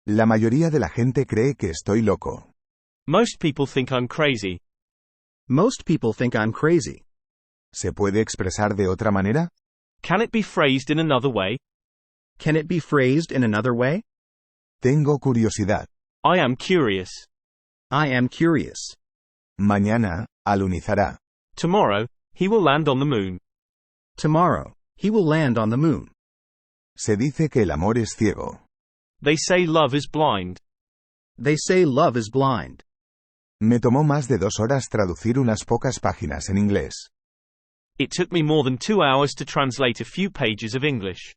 La mayoría de la gente cree que estoy loco. Most people think I'm crazy. Most people think I'm crazy. ¿Se puede expresar de otra manera? Can it be phrased in another way? Can it be phrased in another way? Tengo curiosidad. I am curious. I am curious. Mañana, alunizará. Tomorrow, he will land on the moon. Tomorrow, he will land on the moon. Se dice que el amor es ciego. They say love is blind. They say love is blind. Me tomó más de 2 horas traducir unas pocas páginas en inglés. It took me more than 2 hours to translate a few pages of English.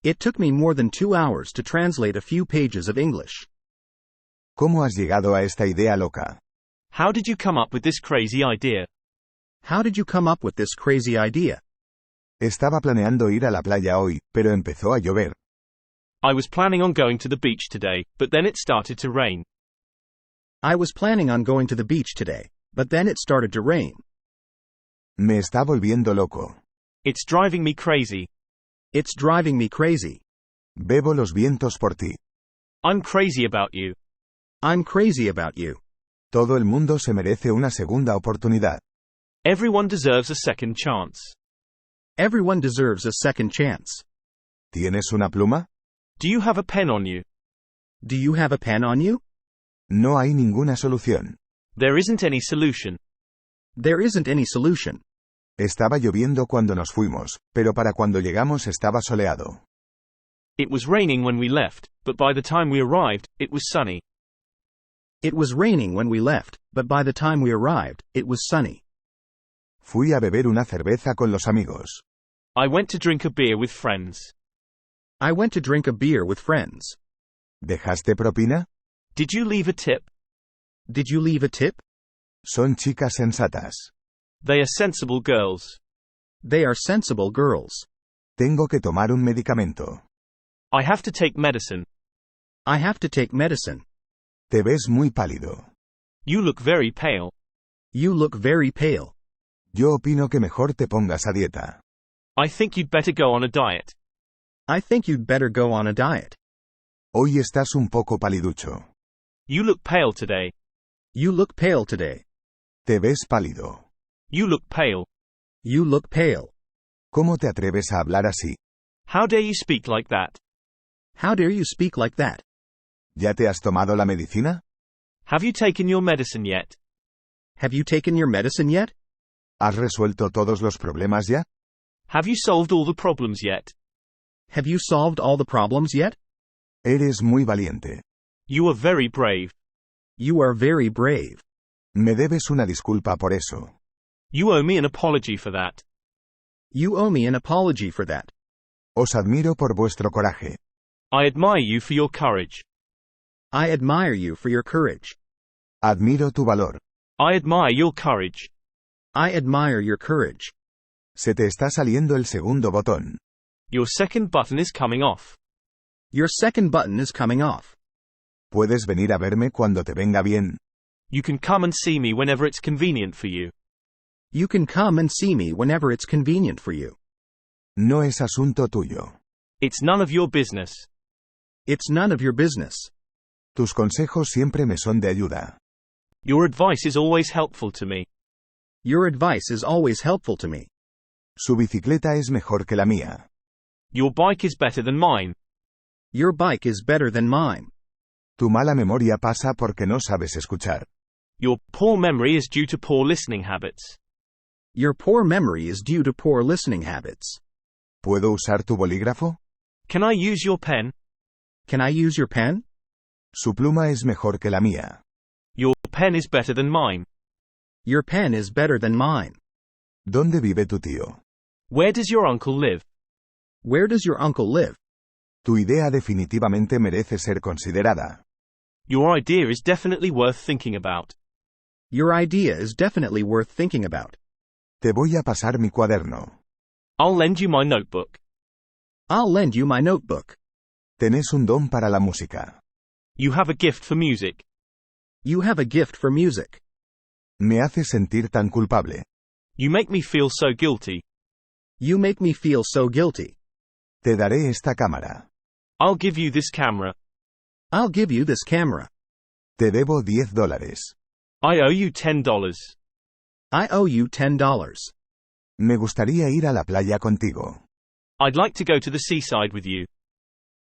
It took me more than 2 hours to translate a few pages of English. ¿Cómo has llegado a esta idea loca? How did you come up with this crazy idea? How did you come up with this crazy idea? Estaba planeando ir a la playa hoy, pero empezó a llover. I was planning on going to the beach today, but then it started to rain. I was planning on going to the beach today, but then it started to rain. Me está volviendo loco. It's driving me crazy. It's driving me crazy. Bebo los vientos por ti. I'm crazy about you. I'm crazy about you. Todo el mundo se merece una segunda oportunidad. Everyone deserves a second chance. Everyone deserves a second chance. ¿Tienes una pluma? Do you have a pen on you? Do you have a pen on you? No hay ninguna solución. There isn't any solution. There isn't any solution. Estaba lloviendo cuando nos fuimos, pero para cuando llegamos estaba soleado. It was raining when we left, but by the time we arrived, it was sunny. It was raining when we left, but by the time we arrived, it was sunny. Fui a beber una cerveza con los amigos. I went to drink a beer with friends. I went to drink a beer with friends. ¿Dejaste propina? Did you leave a tip? Did you leave a tip? Son chicas sensatas. They are sensible girls. They are sensible girls. Tengo que tomar un medicamento. I have to take medicine. I have to take medicine. Te ves muy pálido. You look very pale. You look very pale. Yo opino que mejor te pongas a dieta. I think you'd better go on a diet. I think you'd better go on a diet. Hoy estás un poco paliducho. You look pale today. You look pale today. Te ves pálido. You look pale. You look pale. ¿Cómo te atreves a hablar así? How dare you speak like that? How dare you speak like that? ¿Ya te has tomado la medicina? Have you taken your medicine yet? Have you taken your medicine yet? ¿Has resuelto todos los problemas ya? Have you solved all the problems yet? Have you solved all the problems yet? Eres muy valiente. You are very brave. You are very brave. Me debes una disculpa por eso. You owe me an apology for that. You owe me an apology for that. Os admiro por vuestro coraje. I admire you for your courage. I admire you for your courage. Admiro tu valor. I admire your courage. I admire your courage. Se te está saliendo el segundo botón. Your second button is coming off. Your second button is coming off. ¿Puedes venir a verme cuando te venga bien? You can come and see me whenever it's convenient for you. You can come and see me whenever it's convenient for you. No es asunto tuyo. It's none of your business. It's none of your business. Tus consejos siempre me son de ayuda. Your advice is always helpful to me. Your advice is always helpful to me. Su bicicleta es mejor que la mía. Your bike is better than mine. Your bike is better than mine. Tu mala memoria pasa porque no sabes escuchar. Your poor memory is due to poor listening habits. Your poor memory is due to poor listening habits. ¿Puedo usar tu bolígrafo? Can I use your pen? Can I use your pen? Su pluma es mejor que la mía. Your pen is better than mine. Your pen is better than mine. ¿Dónde vive tu tío? Where does your uncle live? Where does your uncle live? Tu idea definitivamente merece ser considerada. Your idea is definitely worth thinking about. Your idea is definitely worth thinking about. Te voy a pasar mi cuaderno. I'll lend you my notebook. I'll lend you my notebook. Tenés un don para la música. You have a gift for music. You have a gift for music. Me haces sentir tan culpable. You make me feel so guilty. You make me feel so guilty. Te daré esta cámara. I'll give you this camera. I'll give you this camera. Te debo $10. I owe you $10. I owe you $10. Me gustaría ir a la playa contigo. I'd like to go to the seaside with you.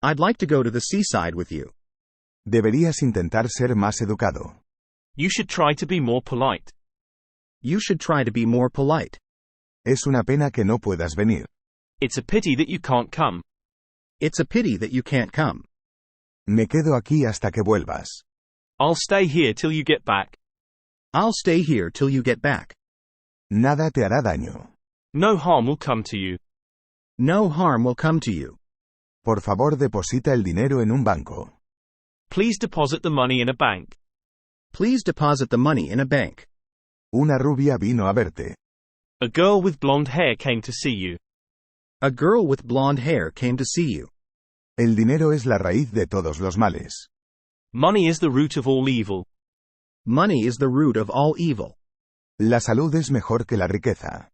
I'd like to go to the seaside with you. Deberías intentar ser más educado. You should try to be more polite. You should try to be more polite. Es una pena que no puedas venir. It's a pity that you can't come. It's a pity that you can't come. Me quedo aquí hasta que vuelvas. I'll stay here till you get back. I'll stay here till you get back. Nada te hará daño. No harm will come to you. No harm will come to you. Por favor, deposita el dinero en un banco. Please deposit the money in a bank. Please deposit the money in a bank. Una rubia vino a verte. A girl with blonde hair came to see you. A girl with blonde hair came to see you. El dinero es la raíz de todos los males. Money is the root of all evil. Money is the root of all evil. La salud es mejor que la riqueza.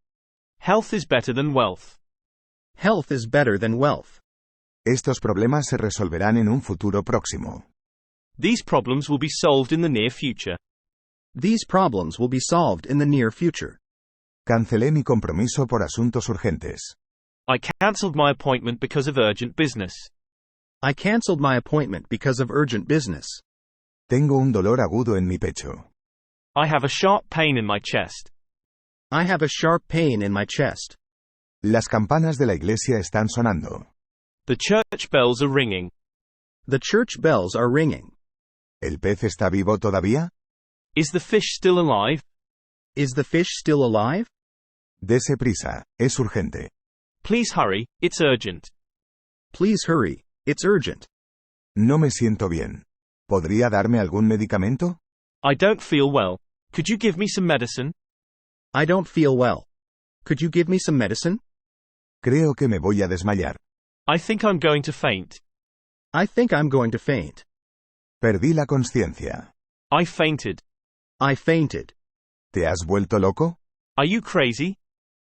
Health is better than wealth. Health is better than wealth. Estos problemas se resolverán en un futuro próximo. These problems will be solved in the near future. These problems will be solved in the near future. Cancelé mi compromiso por asuntos urgentes. I cancelled my appointment because of urgent business. I cancelled my appointment because of urgent business. Tengo un dolor agudo en mi pecho. I have a sharp pain in my chest. I have a sharp pain in my chest. Las campanas de la iglesia están sonando. The church bells are ringing. The church bells are ringing. ¿El pez está vivo todavía? Is the fish still alive? Is the fish still alive? Dese prisa, es urgente. Please hurry, it's urgent. Please hurry, it's urgent. No me siento bien. ¿Podría darme algún medicamento? I don't feel well. Could you give me some medicine? I don't feel well. Could you give me some medicine? Creo que me voy a desmayar. I think I'm going to faint. I think I'm going to faint. Perdí la conciencia. I fainted. I fainted. ¿Te has vuelto loco? Are you crazy?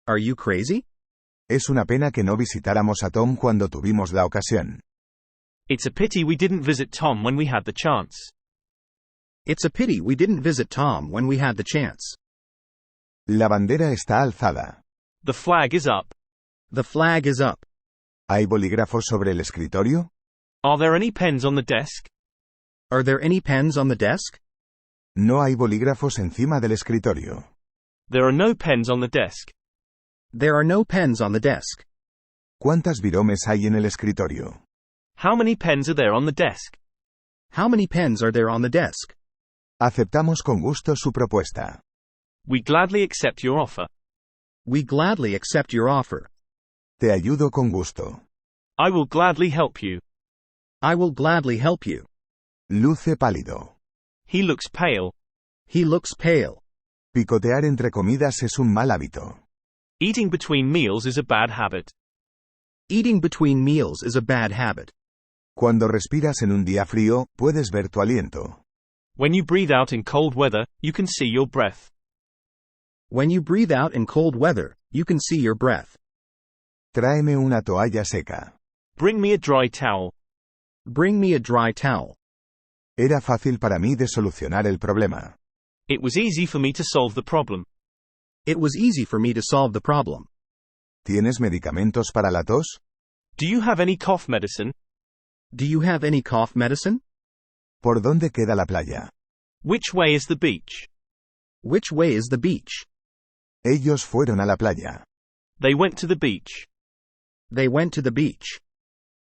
Are you crazy? Es una pena que no visitáramos a Tom cuando tuvimos la ocasión. It's a pity we didn't visit Tom when we had the chance. It's a pity we didn't visit Tom when we had the chance. La bandera está alzada. The flag is up. The flag is up. ¿Hay bolígrafos sobre el escritorio? Are there any pens on the desk? Are there any pens on the desk? No hay bolígrafos encima del escritorio. There are no pens on the desk. There are no pens on the desk. ¿Cuántas viromes hay en el escritorio? How many pens are there on the desk? How many pens are there on the desk? Aceptamos con gusto su propuesta. We gladly accept your offer. We gladly accept your offer. Te ayudo con gusto. I will gladly help you. I will gladly help you. Luce pálido. He looks pale. He looks pale. Picotear entre comidas es un mal hábito. Eating between meals is a bad habit. Eating between meals is a bad habit. Cuando respiras en un día frío, puedes ver tu aliento. When you breathe out in cold weather, you can see your breath. When you breathe out in cold weather, you can see your breath. Tráeme una toalla seca. Bring me a dry towel. Bring me a dry towel. Era fácil para mí de solucionar el problema. It was easy for me to solve the problem. It was easy for me to solve the problem. ¿Tienes medicamentos para la tos? Do you have any cough medicine? Do you have any cough medicine? ¿Por dónde queda la playa? Which way is the beach? Which way is the beach? Ellos fueron a la playa. They went to the beach. They went to the beach.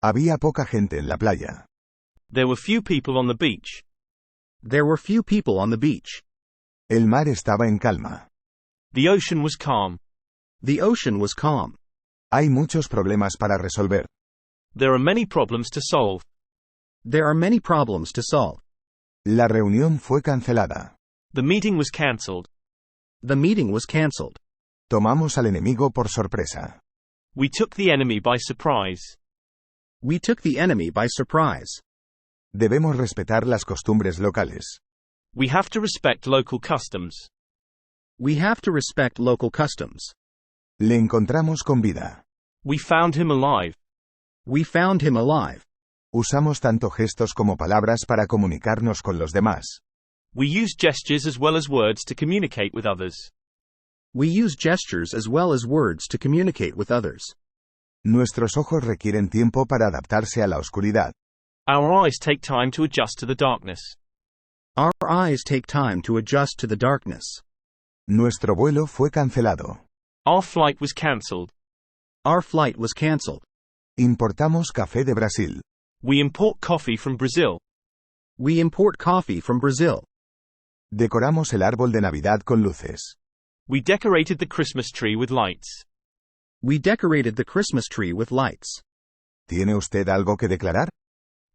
Había poca gente en la playa. There were few people on the beach. There were few people on the beach. El mar estaba en calma. The ocean was calm. The ocean was calm. Hay muchos problemas para resolver. There are many problems to solve. There are many problems to solve. La reunión fue cancelada. The meeting was cancelled. The meeting was cancelled. Tomamos al enemigo por sorpresa. We took the enemy by surprise. We took the enemy by surprise. Debemos respetar las costumbres locales. We have to respect local customs. We have to respect local customs. Le encontramos con vida. We found him alive. We found him alive. Usamos tanto gestos como palabras para comunicarnos con los demás. We use gestures as well as words to communicate with others. We use gestures as well as words to communicate with others. Nuestros ojos requieren tiempo para adaptarse a la oscuridad. Our eyes take time to adjust to the darkness. Our eyes take time to adjust to the darkness. Nuestro vuelo fue cancelado. Our flight was cancelled. Our flight was cancelled. Importamos café de Brasil. We import coffee from Brazil. We import coffee from Brazil. Decoramos el árbol de Navidad con luces. We decorated the Christmas tree with lights. We decorated the Christmas tree with lights. ¿Tiene usted algo que declarar?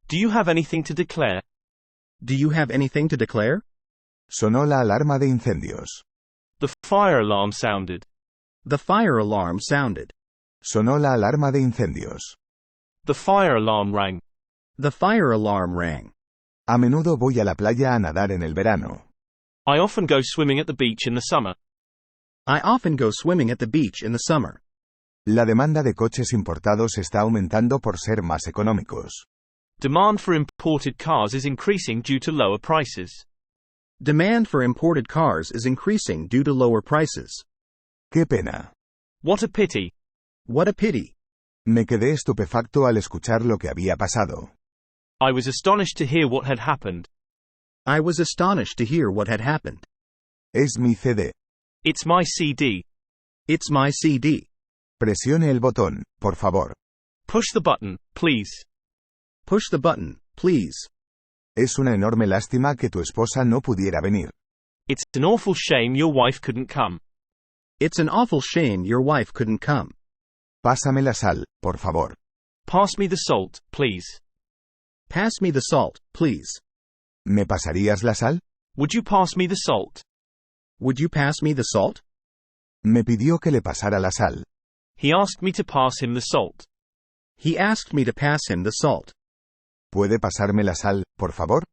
Do you have anything to declare? Do you have anything to declare? Sonó la alarma de incendios. The fire alarm sounded. The fire alarm sounded. Sonó la alarma de incendios. The fire alarm rang. The fire alarm rang. A menudo voy a la playa a nadar en el verano. I often go swimming at the beach in the summer. I often go swimming at the beach in the summer. La demanda de coches importados está aumentando por ser más económicos. Demand for imported cars is increasing due to lower prices. Demand for imported cars is increasing due to lower prices. ¡Qué pena! What a pity. What a pity. Me quedé estupefacto al escuchar lo que había pasado. I was astonished to hear what had happened. I was astonished to hear what had happened. Es mi CD. It's my CD. It's my CD. Presione el botón, por favor. Push the button, please. Push the button, please. Es una enorme lástima que tu esposa no pudiera venir. It's an awful shame your wife couldn't come. It's an awful shame your wife couldn't come. Pásame la sal, por favor. Pass me the salt, please. Pass me the salt, please. ¿Me pasarías la sal? Would you pass me the salt? Would you pass me the salt? Me pidió que le pasara la sal. He asked me to pass him the salt. He asked me to pass him the salt. ¿Puede pasarme la sal, por favor?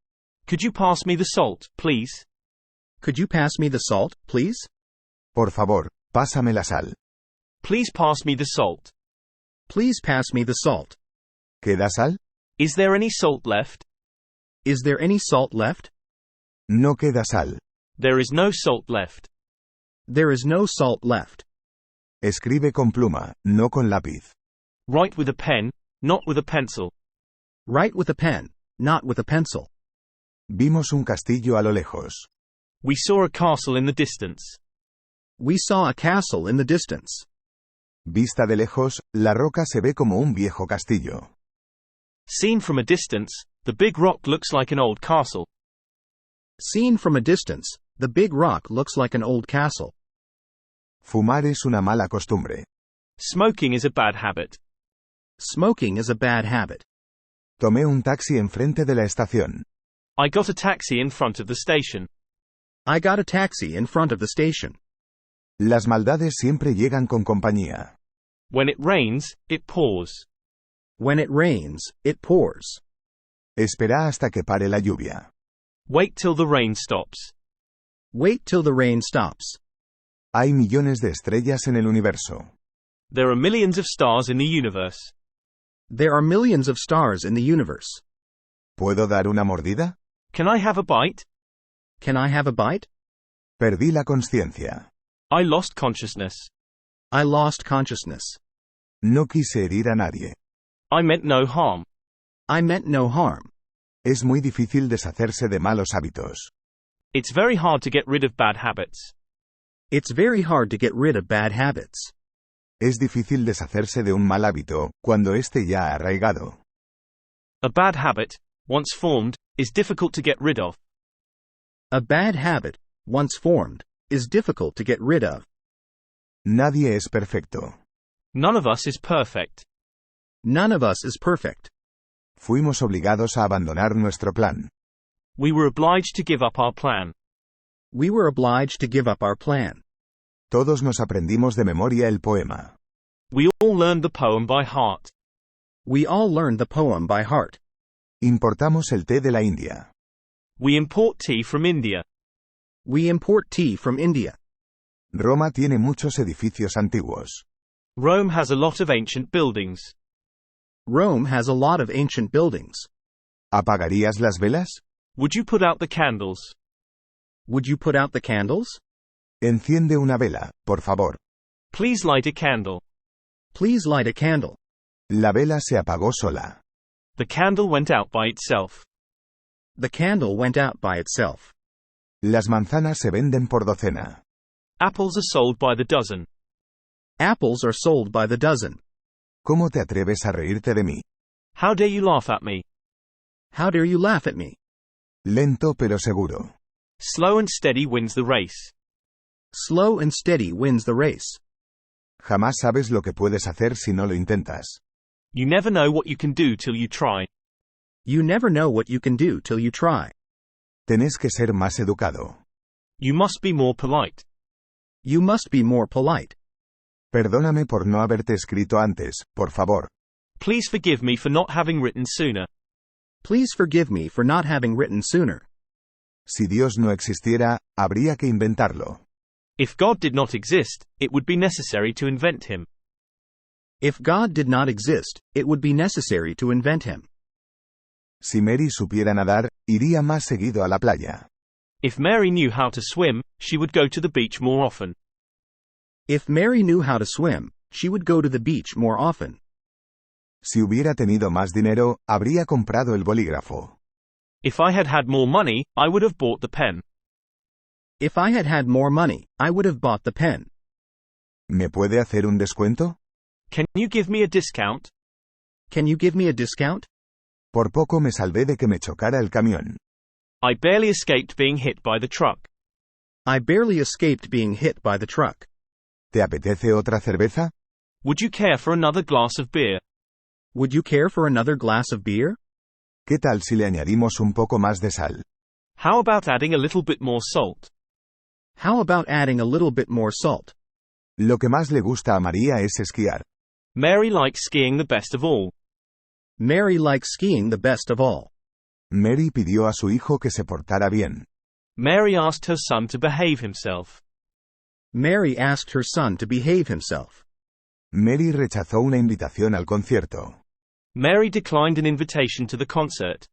Could you pass me the salt, please? Could you pass me the salt, please? Por favor, pásame la sal. Please pass me the salt. Please pass me the salt. ¿Queda sal? Is there any salt left? Is there any salt left? No queda sal. There is no salt left. There is no salt left. Escribe con pluma, no con lápiz. Write with a pen, not with a pencil. Write with a pen, not with a pencil. Vimos un castillo a lo lejos. We saw a castle in the distance. We saw a castle in the distance. Vista de lejos, la roca se ve como un viejo castillo. Seen from a distance, the big rock looks like an old castle. Seen from a distance, the big rock looks like an old castle. Fumar es una mala costumbre. Smoking is a bad habit. Smoking is a bad habit. Tomé un taxi enfrente de la estación. I got a taxi in front of the station. I got a taxi in front of the station. Las maldades siempre llegan con compañía. When it rains, it pours. When it rains, it pours. Espera hasta que pare la lluvia. Wait till the rain stops. Wait till the rain stops. Hay millones de estrellas en el universo. There are millions of stars in the universe. There are millions of stars in the universe. ¿Puedo dar una mordida? Can I have a bite? Can I have a bite? Perdí la conciencia. I lost consciousness. I lost consciousness. No quise herir a nadie. I meant no harm. I meant no harm. Es muy difícil deshacerse de malos hábitos. It's very hard to get rid of bad habits. It's very hard to get rid of bad habits. Es difícil deshacerse de un mal hábito, cuando esté ya arraigado. A bad habit, once formed, is difficult to get rid of. A bad habit, once formed, is difficult to get rid of. Nadie es perfecto. None of us is perfect. None of us is perfect. Fuimos obligados a abandonar nuestro plan. We were obliged to give up our plan. We were obliged to give up our plan. Todos nos aprendimos de memoria el poema. We all learned the poem by heart. We all learned the poem by heart. Importamos el té de la India. We import tea from India. We import tea from India. Roma tiene muchos edificios antiguos. Rome has a lot of ancient buildings. Rome has a lot of ancient buildings. ¿Apagarías las velas? Would you put out the candles? Would you put out the candles? Enciende una vela, por favor. Please light a candle. Please light a candle. La vela se apagó sola. The candle went out by itself. The candle went out by itself. Las manzanas se venden por docena. Apples are sold by the dozen. Apples are sold by the dozen. ¿Cómo te atreves a reírte de mí? How dare you laugh at me? How dare you laugh at me? Lento pero seguro. Slow and steady wins the race. Slow and steady wins the race. Jamás sabes lo que puedes hacer si no lo intentas. You never know what you can do till you try. You never know what you can do till you try. Tenés que ser más educado. You must be more polite. You must be more polite. Perdóname por no haberte escrito antes, por favor. Please forgive me for not having written sooner. Please forgive me for not having written sooner. Si Dios no existiera, habría que inventarlo. If God did not exist, it would be necessary to invent him. If God did not exist, it would be necessary to invent him. Si Mary supiera nadar, iría más seguido a la playa. If Mary knew how to swim, she would go to the beach more often. If Mary knew how to swim, she would go to the beach more often. Si hubiera tenido más dinero, habría comprado el bolígrafo. If I had had more money, I would have bought the pen. If I had had more money, I would have bought the pen. ¿Me puede hacer un descuento? Can you give me a discount? Can you give me a discount? Por poco me salvé de que me chocara el camión. I barely escaped being hit by the truck. I barely escaped being hit by the truck. ¿Te apetece otra cerveza? Would you care for another glass of beer? Would you care for another glass of beer? ¿Qué tal si le añadimos un poco más de sal? How about adding a little bit more salt? How about adding a little bit more salt? Lo que más le gusta a María es esquiar. Mary likes skiing the best of all. Mary likes skiing the best of all. Mary pidió a su hijo que se portara bien. Mary asked her son to behave himself. Mary asked her son to behave himself. Mary rechazó una invitación al concierto. Mary declined an invitation to the concert.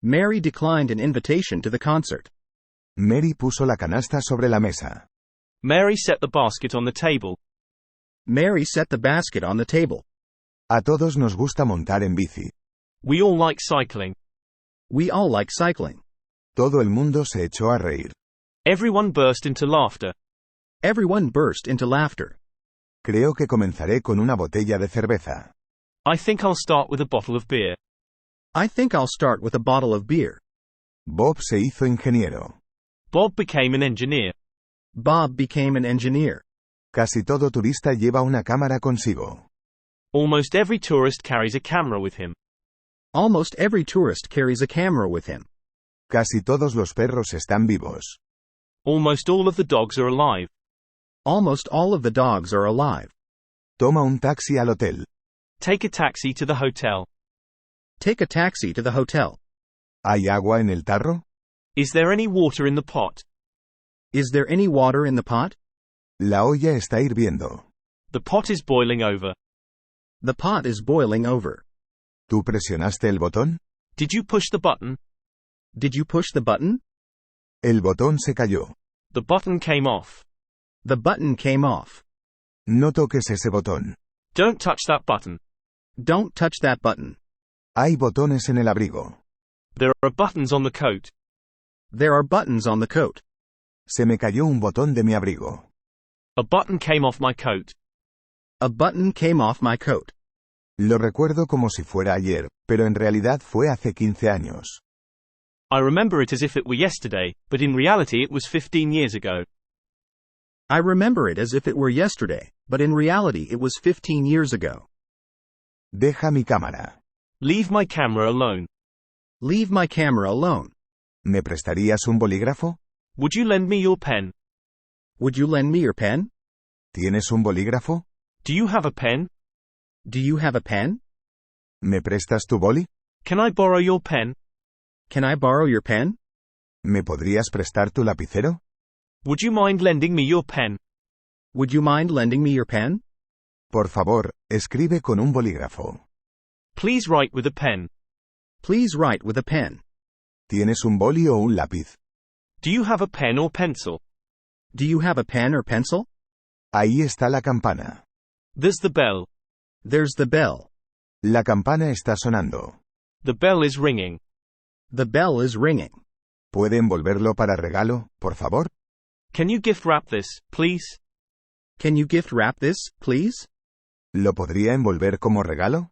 Mary declined an invitation to the concert. Mary puso la canasta sobre la mesa. Mary set the basket on the table. Mary set the basket on the table. A todos nos gusta montar en bici. We all like cycling. We all like cycling. Todo el mundo se echó a reír. Everyone burst into laughter. Everyone burst into laughter. Creo que comenzaré con una botella de cerveza. I think I'll start with a bottle of beer. I think I'll start with a bottle of beer. Bob se hizo ingeniero. Bob became an engineer. Bob became an engineer. Casi todo turista lleva una cámara consigo. Almost every tourist carries a camera with him. Almost every tourist carries a camera with him. Casi todos los perros están vivos. Almost all of the dogs are alive. Almost all of the dogs are alive. Toma un taxi al hotel. Take a taxi to the hotel. Take a taxi to the hotel. ¿Hay agua en el tarro? Is there any water in the pot? Is there any water in the pot? La olla está hirviendo. The pot is boiling over. The pot is boiling over. ¿Tú presionaste el botón? Did you push the button? Did you push the button? El botón se cayó. The button came off. The button came off. No toques ese botón. Don't touch that button. Don't touch that button. Hay botones en el abrigo. There are buttons on the coat. There are buttons on the coat. Se me cayó un botón de mi abrigo. A button came off my coat. A button came off my coat. Lo recuerdo como si fuera ayer, pero en realidad fue hace 15 años. I remember it as if it were yesterday, but in reality it was 15 years ago. I remember it as if it were yesterday, but in reality it was 15 years ago. Deja mi cámara. Leave my camera alone. Leave my camera alone. ¿Me prestarías un bolígrafo? Would you lend me your pen? Would you lend me your pen? ¿Tienes un bolígrafo? Do you have a pen? Do you have a pen? ¿Me prestas tu boli? Can I borrow your pen? Can I borrow your pen? ¿Me podrías prestar tu lapicero? Would you mind lending me your pen? Would you mind lending me your pen? Por favor, escribe con un bolígrafo. Please write with a pen. Please write with a pen. ¿Tienes un boli o un lápiz? Do you have a pen or pencil? Do you have a pen or pencil? Ahí está la campana. There's the bell. There's the bell. La campana está sonando. The bell is ringing. The bell is ringing. ¿Puede envolverlo para regalo, por favor? Can you gift wrap this, please? Can you gift wrap this, please? ¿Lo podría envolver como regalo?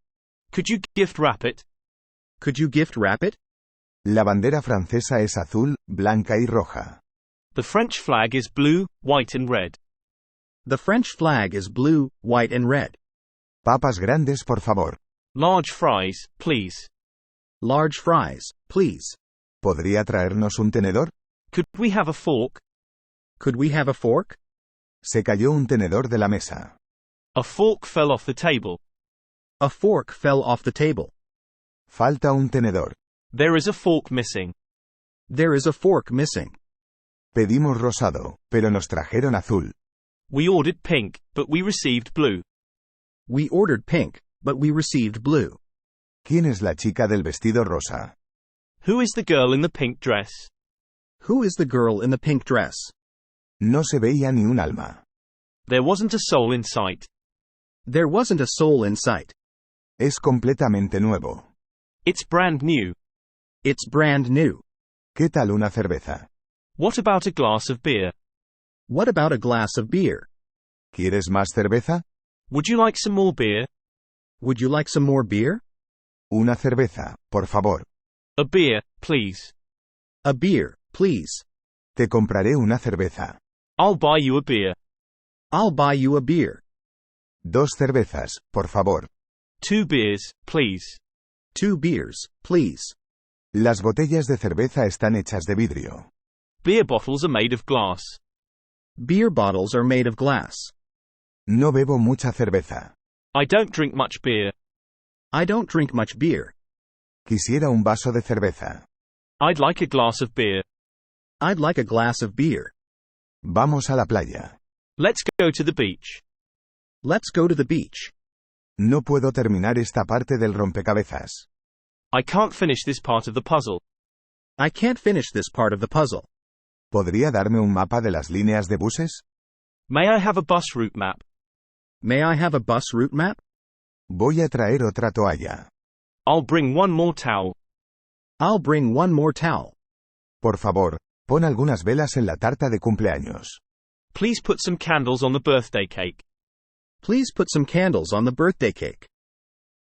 Could you gift wrap it? Could you gift wrap it? La bandera francesa es azul, blanca y roja. The French flag is blue, white and red. The French flag is blue, white and red. Papas grandes, por favor. Large fries, please. Large fries, please. ¿Podría traernos un tenedor? Could we have a fork? Could we have a fork? Se cayó un tenedor de la mesa. A fork fell off the table. A fork fell off the table. Falta un tenedor. There is a fork missing. There is a fork missing. Pedimos rosado, pero nos trajeron azul. We ordered pink, but we received blue. We ordered pink, but we received blue. ¿Quién es la chica del vestido rosa? Who is the girl in the pink dress? Who is the girl in the pink dress? No se veía ni un alma. There wasn't a soul in sight. There wasn't a soul in sight. Es completamente nuevo. It's brand new. It's brand new. ¿Qué tal una cerveza? What about a glass of beer? What about a glass of beer? ¿Quieres más cerveza? Would you like some more beer? Would you like some more beer? Una cerveza, por favor. A beer, please. A beer, please. Te compraré una cerveza. I'll buy you a beer. I'll buy you a beer. Dos cervezas, por favor. 2 beers, please. 2 beers, please. Las botellas de cerveza están hechas de vidrio. Beer bottles are made of glass. Beer bottles are made of glass. No bebo mucha cerveza. I don't drink much beer. I don't drink much beer. Quisiera un vaso de cerveza. I'd like a glass of beer. I'd like a glass of beer. Vamos a la playa. Let's go to the beach. Let's go to the beach. No puedo terminar esta parte del rompecabezas. I can't finish this part of the puzzle. I can't finish this part of the puzzle. ¿Podría darme un mapa de las líneas de buses? May I have a bus route map? May I have a bus route map? Voy a traer otra toalla. I'll bring one more towel. I'll bring one more towel. Por favor, pon algunas velas en la tarta de cumpleaños. Please put some candles on the birthday cake. Please put some candles on the birthday cake.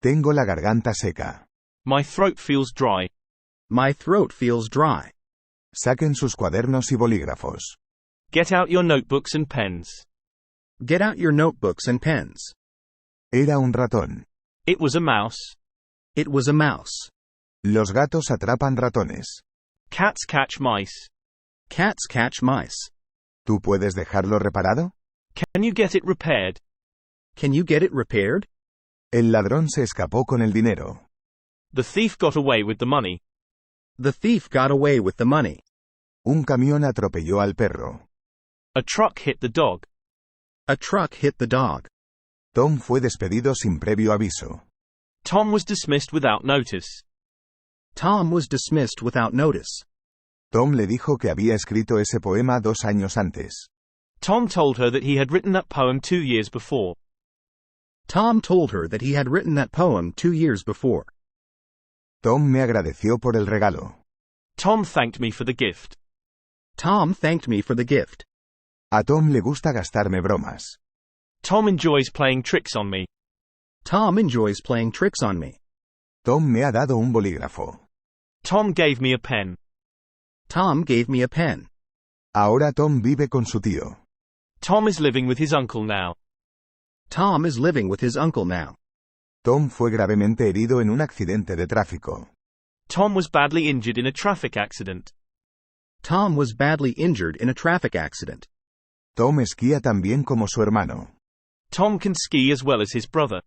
Tengo la garganta seca. My throat feels dry. My throat feels dry. Saquen sus cuadernos y bolígrafos. Get out your notebooks and pens. Get out your notebooks and pens. Era un ratón. It was a mouse. It was a mouse. Los gatos atrapan ratones. Cats catch mice. Cats catch mice. ¿Tú puedes dejarlo reparado? Can you get it repaired? Can you get it repaired? El ladrón se escapó con el dinero. The thief got away with the money. The thief got away with the money. Un camión atropelló al perro. A truck hit the dog. A truck hit the dog. Tom fue despedido sin previo aviso. Tom was dismissed without notice. Tom was dismissed without notice. Tom le dijo que había escrito ese poema 2 años antes. Tom told her that he had written that poem 2 years before. Tom told her that he had written that poem 2 years before. Tom me agradeció por el regalo. Tom thanked me for the gift. Tom thanked me for the gift. A Tom le gusta gastarme bromas. Tom enjoys playing tricks on me. Tom enjoys playing tricks on me. Tom me ha dado un bolígrafo. Tom gave me a pen. Tom gave me a pen. Ahora Tom vive con su tío. Tom is living with his uncle now. Tom is living with his uncle now. Tom fue gravemente herido en un accidente de tráfico. Tom was badly injured in a traffic accident. Tom was badly injured in a traffic accident. Tom esquía tan bien como su hermano. Tom can ski as well as his brother.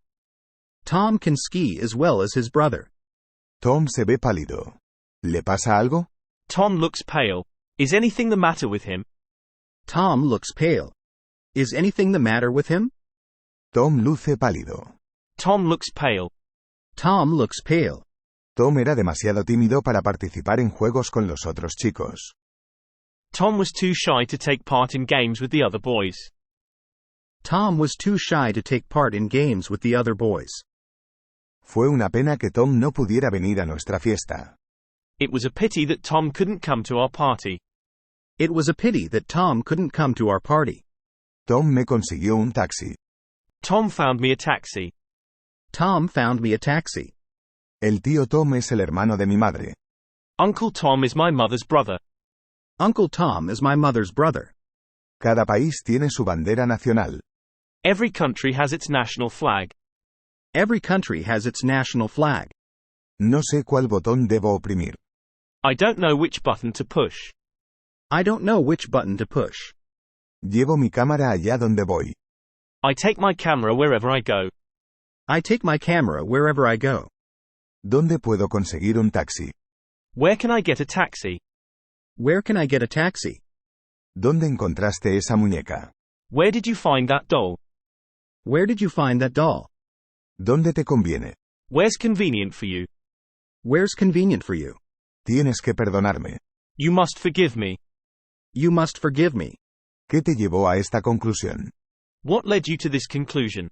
Tom can ski as well as his brother. Tom se ve pálido. ¿Le pasa algo? Tom looks pale. Is anything the matter with him? Tom looks pale. Is anything the matter with him? Tom luce pálido. Tom looks pale. Tom looks pale. Tom era demasiado tímido para participar en juegos con los otros chicos. Tom was too shy to take part in games with the other boys. Tom was too shy to take part in games with the other boys. Fue una pena que Tom no pudiera venir a nuestra fiesta. It was a pity that Tom couldn't come to our party. It was a pity that Tom couldn't come to our party. Tom me consiguió un taxi. Tom found me a taxi. Tom found me a taxi. El tío Tom es el hermano de mi madre. Uncle Tom is my mother's brother. Uncle Tom is my mother's brother. Cada país tiene su bandera nacional. Every country has its national flag. Every country has its national flag. No sé cuál botón debo oprimir. I don't know which button to push. I don't know which button to push. Llevo mi cámara allá donde voy. I take my camera wherever I go. I take my camera wherever I go. ¿Dónde puedo conseguir un taxi? Where can I get a taxi? Where can I get a taxi? ¿Dónde encontraste esa muñeca? Where did you find that doll? Where did you find that doll? ¿Dónde te conviene? Where's convenient for you? Where's convenient for you? Tienes que perdonarme. You must forgive me. You must forgive me. ¿Qué te llevó a esta conclusión? What led you to this conclusion?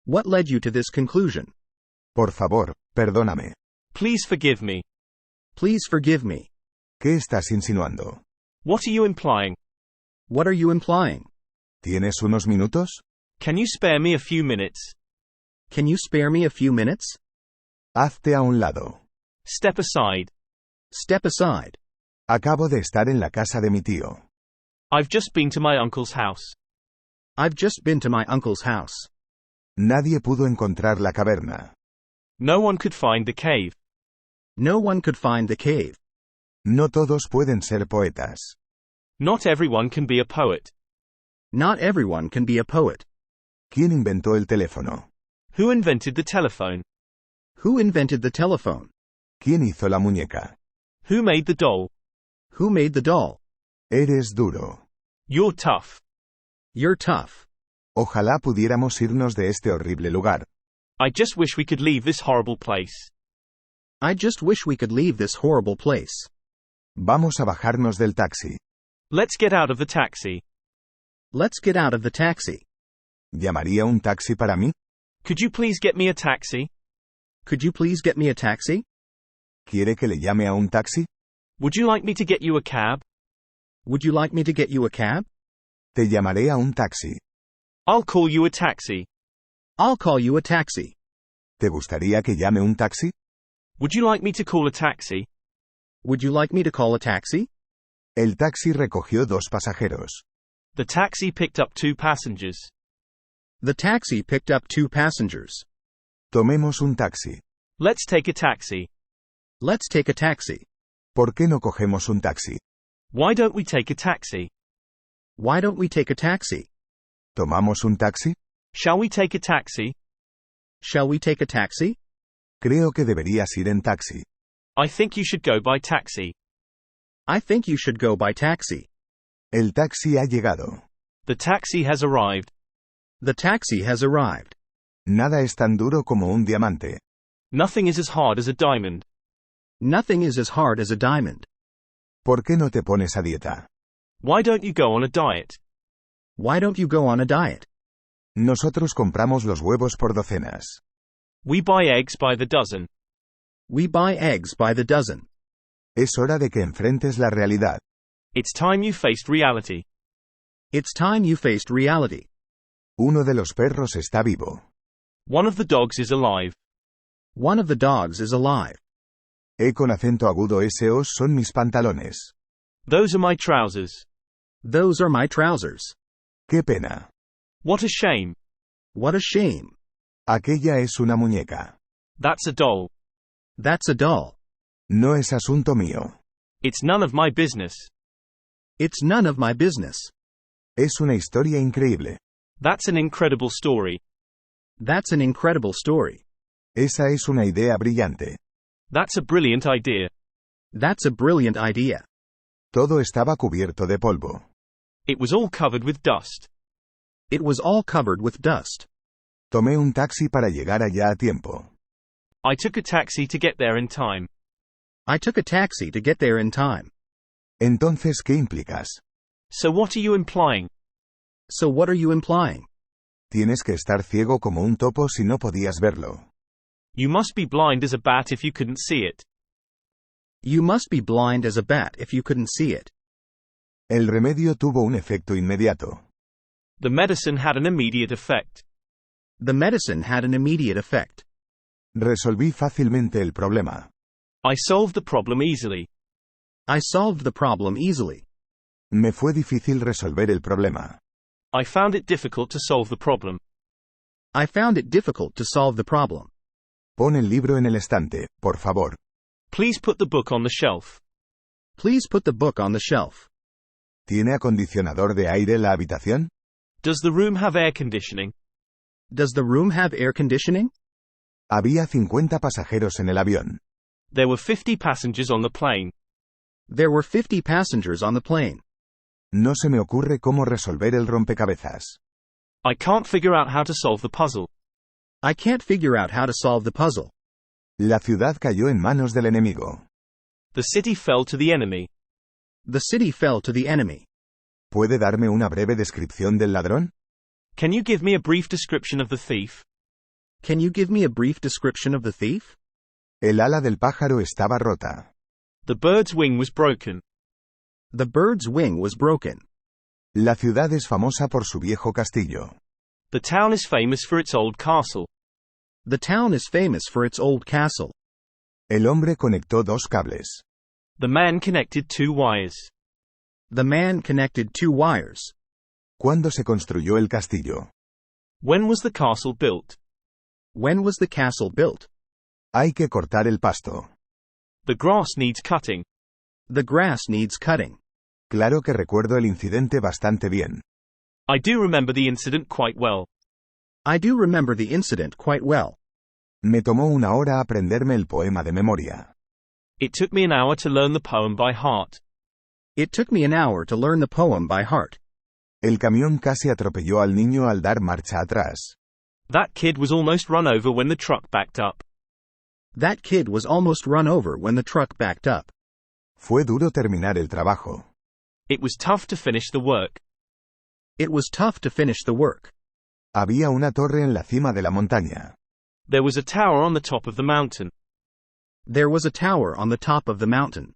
What led you to this conclusion? Por favor, perdóname. Please forgive me. Please forgive me. ¿Qué estás insinuando? What are you implying? What are you implying? ¿Tienes unos minutos? Can you spare me a few minutes? Can you spare me a few minutes? Hazte a un lado. Step aside. Step aside. Acabo de estar en la casa de mi tío. I've just been to my uncle's house. I've just been to my uncle's house. Nadie pudo encontrar la caverna. No one could find the cave. No one could find the cave. No todos pueden ser poetas. Not everyone can be a poet. Not everyone can be a poet. ¿Quién inventó el teléfono? Who invented the telephone? Who invented the telephone? ¿Quién hizo la muñeca? Who made the doll? Who made the doll? Eres duro. You're tough. You're tough. Ojalá pudiéramos irnos de este horrible lugar. I just wish we could leave this horrible place. I just wish we could leave this horrible place. Vamos a bajarnos del taxi. Let's get out of the taxi. Let's get out of the taxi. ¿Llamaría un taxi para mí? Could you please get me a taxi? Could you please get me a taxi? ¿Quiere que le llame a un taxi? Would you like me to get you a cab? Would you like me to get you a cab? Te llamaré a un taxi. I'll call you a taxi. I'll call you a taxi. ¿Te gustaría que llame un taxi? Would you like me to call a taxi? Would you like me to call a taxi? El taxi recogió 2 pasajeros. The taxi picked up 2 passengers. The taxi picked up 2 passengers. Tomemos un taxi. Let's take a taxi. Let's take a taxi. ¿Por qué no cogemos un taxi? Why don't we take a taxi? Why don't we take a taxi? ¿Tomamos un taxi? Shall we take a taxi? Shall we take a taxi? Creo que deberías ir en taxi. I think you should go by taxi. I think you should go by taxi. El taxi ha llegado. The taxi has arrived. The taxi has arrived. Nada es tan duro como un diamante. Nothing is as hard as a diamond. Nothing is as hard as a diamond. ¿Por qué no te pones a dieta? Why don't you go on a diet? Why don't you go on a diet? Nosotros compramos los huevos por docenas. We buy eggs by the dozen. We buy eggs by the dozen. Es hora de que enfrentes la realidad. It's time you faced reality. It's time you faced reality. Uno de los perros está vivo. One of the dogs is alive. One of the dogs is alive. E con acento agudo esos son mis pantalones. Those are my trousers. Those are my trousers. ¡Qué pena! What a shame. What a shame. Aquella es una muñeca. That's a doll. That's a doll. No es asunto mío. It's none of my business. It's none of my business. Es una historia increíble. That's an incredible story. That's an incredible story. Esa es una idea brillante. That's a brilliant idea. That's a brilliant idea. Todo estaba cubierto de polvo. It was all covered with dust. It was all covered with dust. Tomé un taxi para llegar allá a tiempo. I took a taxi to get there in time. I took a taxi to get there in time. Entonces, ¿qué implicas? So what are you implying? So what are you implying? Tienes que estar ciego como un topo si no podías verlo. You must be blind as a bat if you couldn't see it. You must be blind as a bat if you couldn't see it. El remedio tuvo un efecto inmediato. The medicine had an immediate effect. The medicine had an immediate effect. Resolví fácilmente el problema. I solved the problem easily. I solved the problem easily. Me fue difícil resolver el problema. I found it difficult to solve the problem. I found it difficult to solve the problem. Pon el libro en el estante, por favor. Please put the book on the shelf. Please put the book on the shelf. ¿Tiene acondicionador de aire la habitación? Does the room have air conditioning? Does the room have air conditioning? Había 50 pasajeros en el avión. There were 50 passengers on the plane. There were 50 passengers on the plane. No se me ocurre cómo resolver el rompecabezas. I can't figure out how to solve the puzzle. I can't figure out how to solve the puzzle. La ciudad cayó en manos del enemigo. The city fell to the enemy. The city fell to the enemy. ¿Puede darme una breve descripción del ladrón? Can you give me a brief description of the thief? Can you give me a brief description of the thief? El ala del pájaro estaba rota. The bird's wing was broken. The bird's wing was broken. La ciudad es famosa por su viejo castillo. The town is famous for its old castle. The town is famous for its old castle. El hombre conectó dos cables. The man connected 2 wires. The man connected 2 wires. ¿Cuándo se construyó el castillo? When was the castle built? When was the castle built? Hay que cortar el pasto. The grass needs cutting. The grass needs cutting. Claro que recuerdo el incidente bastante bien. I do remember the incident quite well. I do remember the incident quite well. Me tomó una hora aprenderme el poema de memoria. It took me an hour to learn the poem by heart. It took me an hour to learn the poem by heart. El camión casi atropelló al niño al dar marcha atrás. That kid was almost run over when the truck backed up. That kid was almost run over when the truck backed up. Fue duro terminar el trabajo. It was tough to finish the work. It was tough to finish the work. Había una torre en la cima de la montaña. There was a tower on the top of the mountain. There was a tower on the top of the mountain.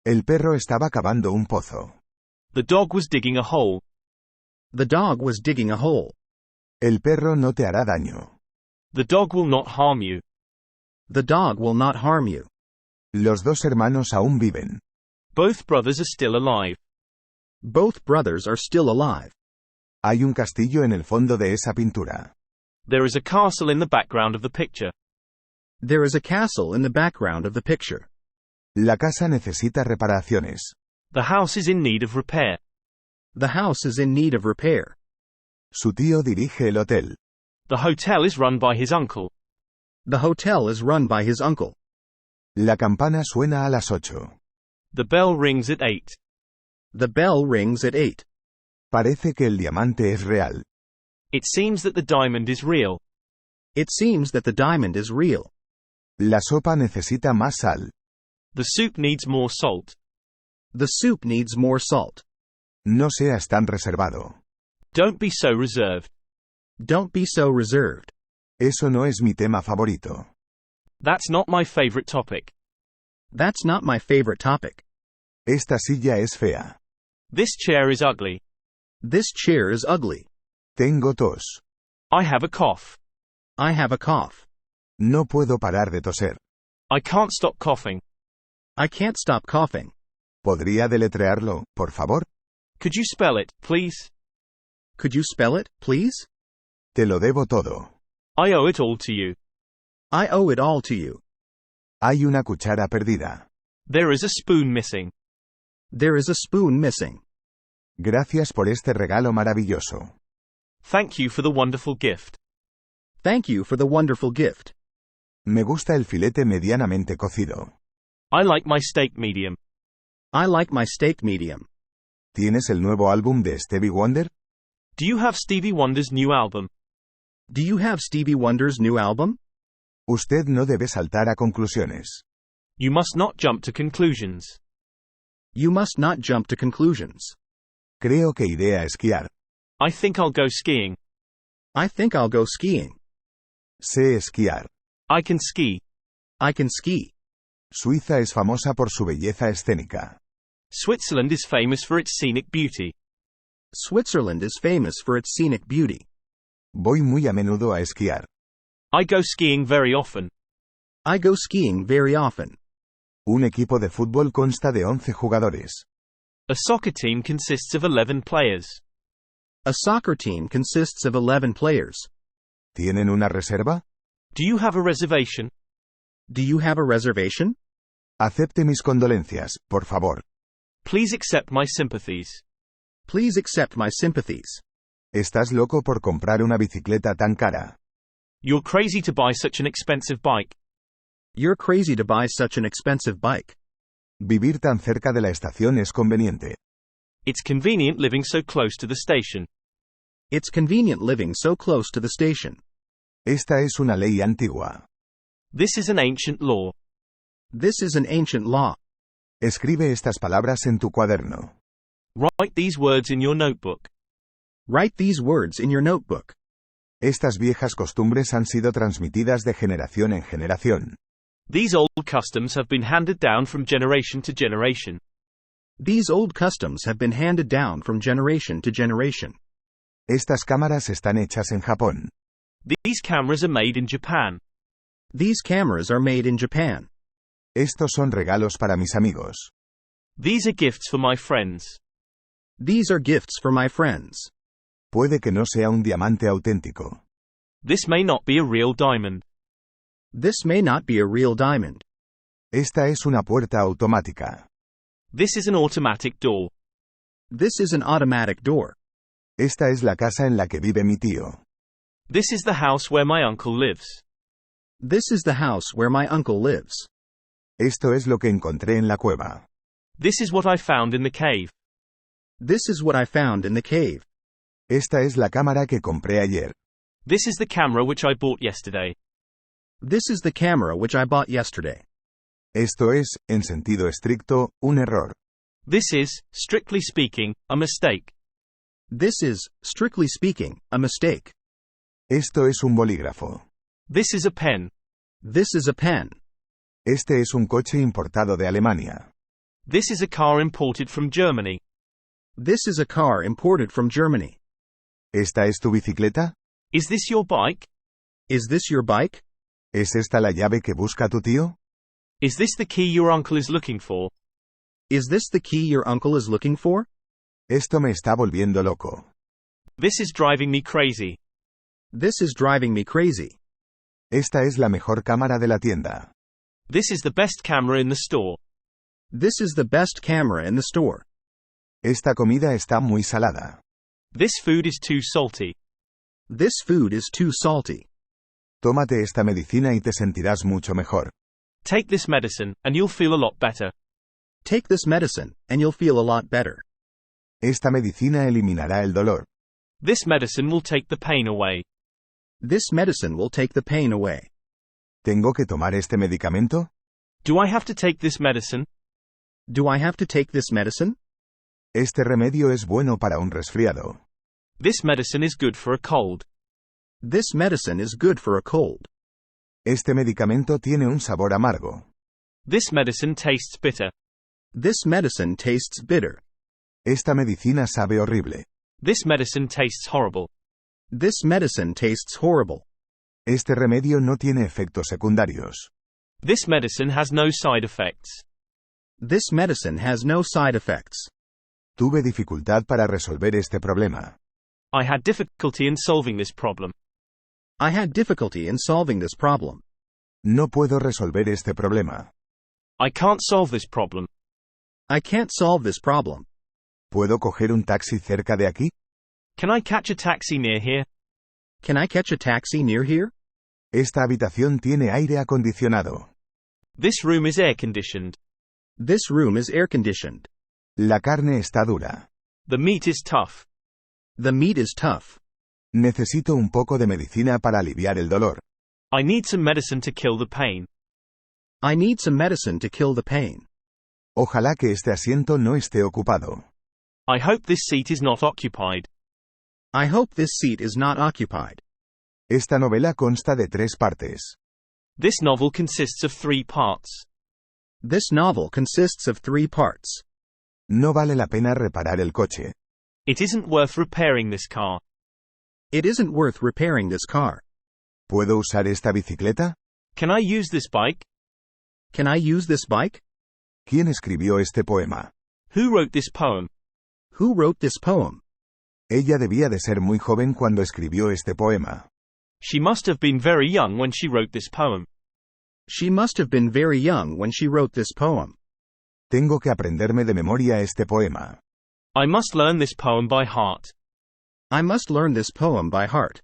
El perro estaba cavando un pozo. The dog was digging a hole. The dog was digging a hole. El perro no te hará daño. The dog will not harm you. The dog will not harm you. Los dos hermanos aún viven. Both brothers are still alive. Both brothers are still alive. Hay un castillo en el fondo de esa pintura. There is a castle in the background of the picture. There is a castle in the background of the picture. La casa necesita reparaciones. The house is in need of repair. The house is in need of repair. Su tío dirige el hotel. The hotel is run by his uncle. The hotel is run by his uncle. La campana suena a las 8. The bell rings at 8. The bell rings at 8. Parece que el diamante es real. It seems that the diamond is real. It seems that the diamond is real. La sopa necesita más sal. The soup needs more salt. The soup needs more salt. No seas tan reservado. Don't be so reserved. Don't be so reserved. Eso no es mi tema favorito. That's not my favorite topic. That's not my favorite topic. Esta silla es fea. This chair is ugly. This chair is ugly. Tengo tos. I have a cough. I have a cough. No puedo parar de toser. I can't stop coughing. I can't stop coughing. ¿Podría deletrearlo, por favor? Could you spell it, please? Could you spell it, please? Te lo debo todo. I owe it all to you. I owe it all to you. Hay una cuchara perdida. There is a spoon missing. There is a spoon missing. Gracias por este regalo maravilloso. Thank you for the wonderful gift. Thank you for the wonderful gift. Me gusta el filete medianamente cocido. I like my steak medium. I like my steak medium. ¿Tienes el nuevo álbum de Stevie Wonder? Do you have Stevie Wonder's new album? Do you have Stevie Wonder's new album? Usted no debe saltar a conclusiones. You must not jump to conclusions. You must not jump to conclusions. Creo que iré a esquiar. I think I'll go skiing. I think I'll go skiing. Sé esquiar. I can ski. I can ski. Suiza es famosa por su belleza escénica. Switzerland is famous for its scenic beauty. Switzerland is famous for its scenic beauty. Voy muy a menudo a esquiar. I go skiing very often. I go skiing very often. Un equipo de fútbol consta de 11 jugadores. A soccer team consists of 11 players. A soccer team consists of 11 players. ¿Tienen una reserva? Do you have a reservation? Do you have a reservation? Acepte mis condolencias, por favor. Please accept my sympathies. Please accept my sympathies. ¿Estás loco por comprar una bicicleta tan cara? You're crazy to buy such an expensive bike. You're crazy to buy such an expensive bike. Vivir tan cerca de la estación es conveniente. It's convenient living so close to the station. It's convenient living so close to the station. Esta es una ley antigua. This is an ancient law. This is an ancient law. Escribe estas palabras en tu cuaderno. Write these words in your notebook. Write these words in your notebook. Estas viejas costumbres han sido transmitidas de generación en generación. These old customs have been handed down from generation to generation. These old customs have been handed down from generation to generation. Estas cámaras están hechas en Japón. These cameras are made in Japan. These cameras are made in Japan. Estos son regalos para mis amigos. These are gifts for my friends. These are gifts for my friends. Puede que no sea un diamante auténtico. This may not be a real diamond. This may not be a real diamond. Esta es una puerta automática. This is an automatic door. This is an automatic door. Esta es la casa en la que vive mi tío. This is the house where my uncle lives. This is the house where my uncle lives. Esto es lo que encontré en la cueva. This is what I found in the cave. This is what I found in the cave. Esta es la cámara que compré ayer. This is the camera which I bought yesterday. This is the camera which I bought yesterday. Esto es, en sentido estricto, un error. This is, strictly speaking, a mistake. This is, strictly speaking, a mistake. Esto es un bolígrafo. This is a pen. This is a pen. Este es un coche importado de Alemania. This is a car imported from Germany. This is a car imported from Germany. ¿Esta es tu bicicleta? Is this your bike? Is this your bike? ¿Es esta la llave que busca tu tío? Is this the key your uncle is looking for? Is this the key your uncle is looking for? Esto me está volviendo loco. This is driving me crazy. This is driving me crazy. Esta es la mejor cámara de la tienda. This is the best camera in the store. This is the best camera in the store. Esta comida está muy salada. This food is too salty. This food is too salty. Tómate esta medicina y te sentirás mucho mejor. Take this medicine, and you'll feel a lot better. Take this medicine, and you'll feel a lot better. Esta medicina eliminará el dolor. This medicine will take the pain away. This medicine will take the pain away. ¿Tengo que tomar este medicamento? Do I have to take this medicine? Do I have to take this medicine? Este remedio es bueno para un resfriado. This medicine is good for a cold. This medicine is good for a cold. Este medicamento tiene un sabor amargo. This medicine tastes bitter. This medicine tastes bitter. Esta medicina sabe horrible. This medicine tastes horrible. This medicine tastes horrible. Este remedio no tiene efectos secundarios. This medicine has no side effects. This medicine has no side effects. Tuve dificultad para resolver este problema. I had difficulty in solving this problem. I had difficulty in solving this problem. No puedo resolver este problema. I can't solve this problem. I can't solve this problem. ¿Puedo coger un taxi cerca de aquí? Can I catch a taxi near here? Can I catch a taxi near here? Esta habitación tiene aire acondicionado. This room is air conditioned. This room is air conditioned. La carne está dura. The meat is tough. The meat is tough. Necesito un poco de medicina para aliviar el dolor. I need some medicine to kill the pain. I need some medicine to kill the pain. Ojalá que este asiento no esté ocupado. I hope this seat is not occupied. I hope this seat is not occupied. Esta novela consta de 3 partes. This novel consists of 3 parts. This novel consists of 3 parts. No vale la pena reparar el coche. It isn't worth repairing this car. It isn't worth repairing this car. ¿Puedo usar esta bicicleta? Can I use this bike? Can I use this bike? ¿Quién escribió este poema? Who wrote this poem? Who wrote this poem? Ella debía de ser muy joven cuando escribió este poema. She must have been very young when she wrote this poem. She must have been very young when she wrote this poem. Tengo que aprenderme de memoria este poema. I must learn this poem by heart. I must learn this poem by heart.